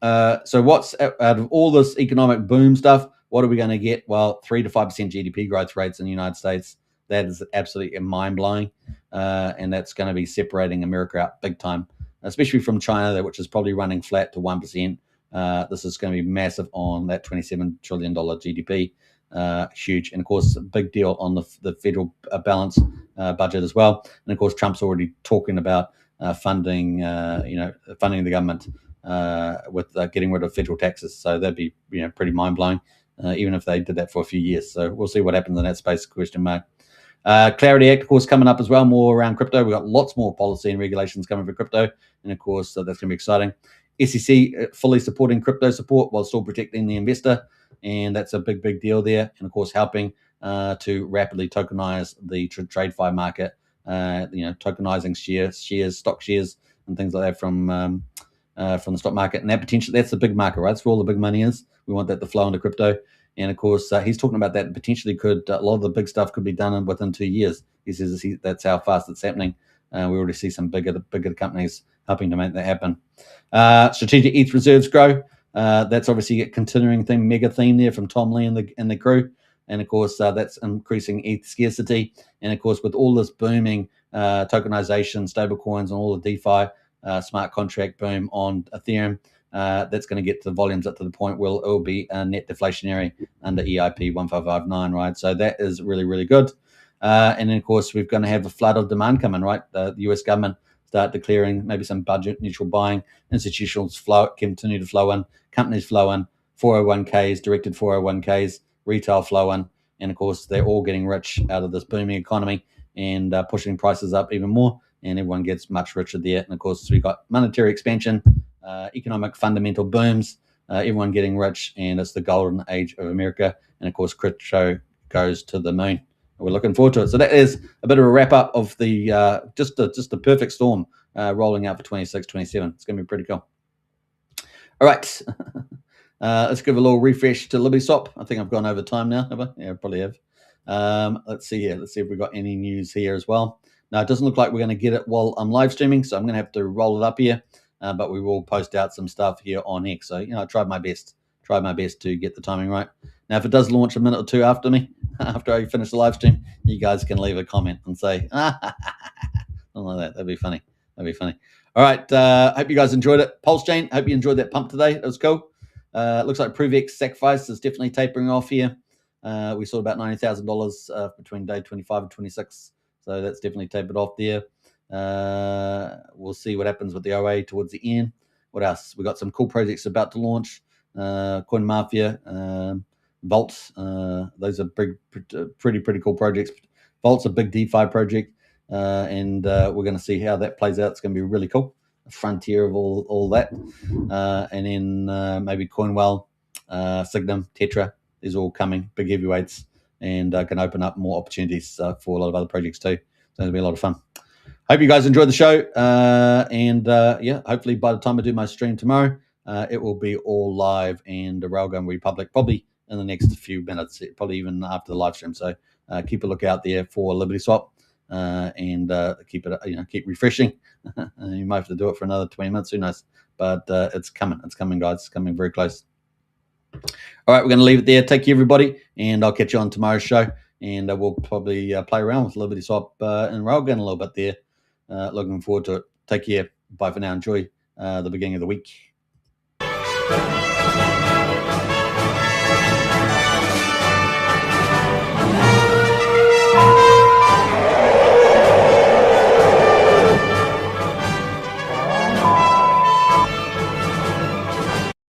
[SPEAKER 2] So what's out of all this economic boom stuff? What are we going to get? Well, 3 to 5% GDP growth rates in the United States. That is absolutely mind-blowing, and that's going to be separating America out big time, especially from China, which is probably running flat to 1%. This is going to be massive on that $27 trillion GDP. Huge. And of course, a big deal on the federal balance budget as well. And of course, Trump's already talking about funding the government with getting rid of federal taxes. So that'd be pretty mind-blowing, even if they did that for a few years. So we'll see what happens in that space, question mark. Clarity Act, of course, coming up as well, more around crypto. We've got lots more policy and regulations coming for crypto. And of course, that's going to be exciting. SEC fully supporting crypto support while still protecting the investor. And that's a big deal there. And of course, helping to rapidly tokenize the TradeFi market, tokenizing shares, stock shares, and things like that from the stock market. And that's the big market, right? That's where all the big money is. We want that to flow into crypto. And of course, he's talking about that potentially a lot of the big stuff could be done within 2 years. He says that's how fast it's happening. We already see some bigger companies helping to make that happen. Strategic ETH reserves grow. That's obviously a continuing thing, mega theme there from Tom Lee and the crew. And of course, that's increasing ETH scarcity. And of course, with all this booming tokenization, stablecoins, and all the DeFi smart contract boom on Ethereum, that's going to get the volumes up to the point where it will be net deflationary under EIP 1559, right? So that is really good. And then, of course, we're going to have a flood of demand coming, right? The US government start declaring maybe some budget neutral buying, institutions continue to flow in, companies flow in, 401ks, directed 401ks, retail flow in, and of course, they're all getting rich out of this booming economy and pushing prices up even more, and everyone gets much richer there. And of course, we've got monetary expansion, economic fundamental booms, everyone getting rich, and it's the golden age of America. And of course, crypto goes to the moon. We're looking forward to it. So that is a bit of a wrap up of the just the perfect storm rolling out for 26, 27. It's going to be pretty cool. All right. Let's give a little refresh to LibertySwap. I think I've gone over time now, have I? Yeah, I probably have. Let's see here. Let's see if we've got any news here as well. Now, it doesn't look like we're going to get it while I'm live streaming, so I'm going to have to roll it up here. But we will post out some stuff here on X. So, I tried my best to get the timing right. Now, if it does launch a minute or two after I finish the live stream, you guys can leave a comment and say, something like that. That'd be funny. All right. Hope you guys enjoyed it. Pulsechain, hope you enjoyed that pump today. It was cool. Looks like ProveX sacrifice is definitely tapering off here. We saw about $90,000 between day 25 and 26. So that's definitely tapered off there. We'll see what happens with the OA towards the end. What else? We got some cool projects about to launch. Coin Mafia, Vault. Those are pretty cool projects. Vault's a big DeFi project, and we're going to see how that plays out. It's going to be really cool. A frontier of all that, and then maybe Coinwell, Signum, Tetra is all coming, big heavyweights, and can open up more opportunities for a lot of other projects too. So it'll be a lot of fun. Hope you guys enjoyed the show, and hopefully by the time I do my stream tomorrow, it will be all live, and the RAILGUN will be public probably in the next few minutes, probably even after the live stream. So keep a look out there for LibertySwap, and keep it, keep refreshing. You might have to do it for another 20 minutes, who knows? But it's coming, guys. It's coming very close. All right, we're going to leave it there. Take care, everybody, and I'll catch you on tomorrow's show. And we'll probably play around with LibertySwap and RAILGUN a little bit there. Looking forward to it. Take care. Bye for now. Enjoy the beginning of the week.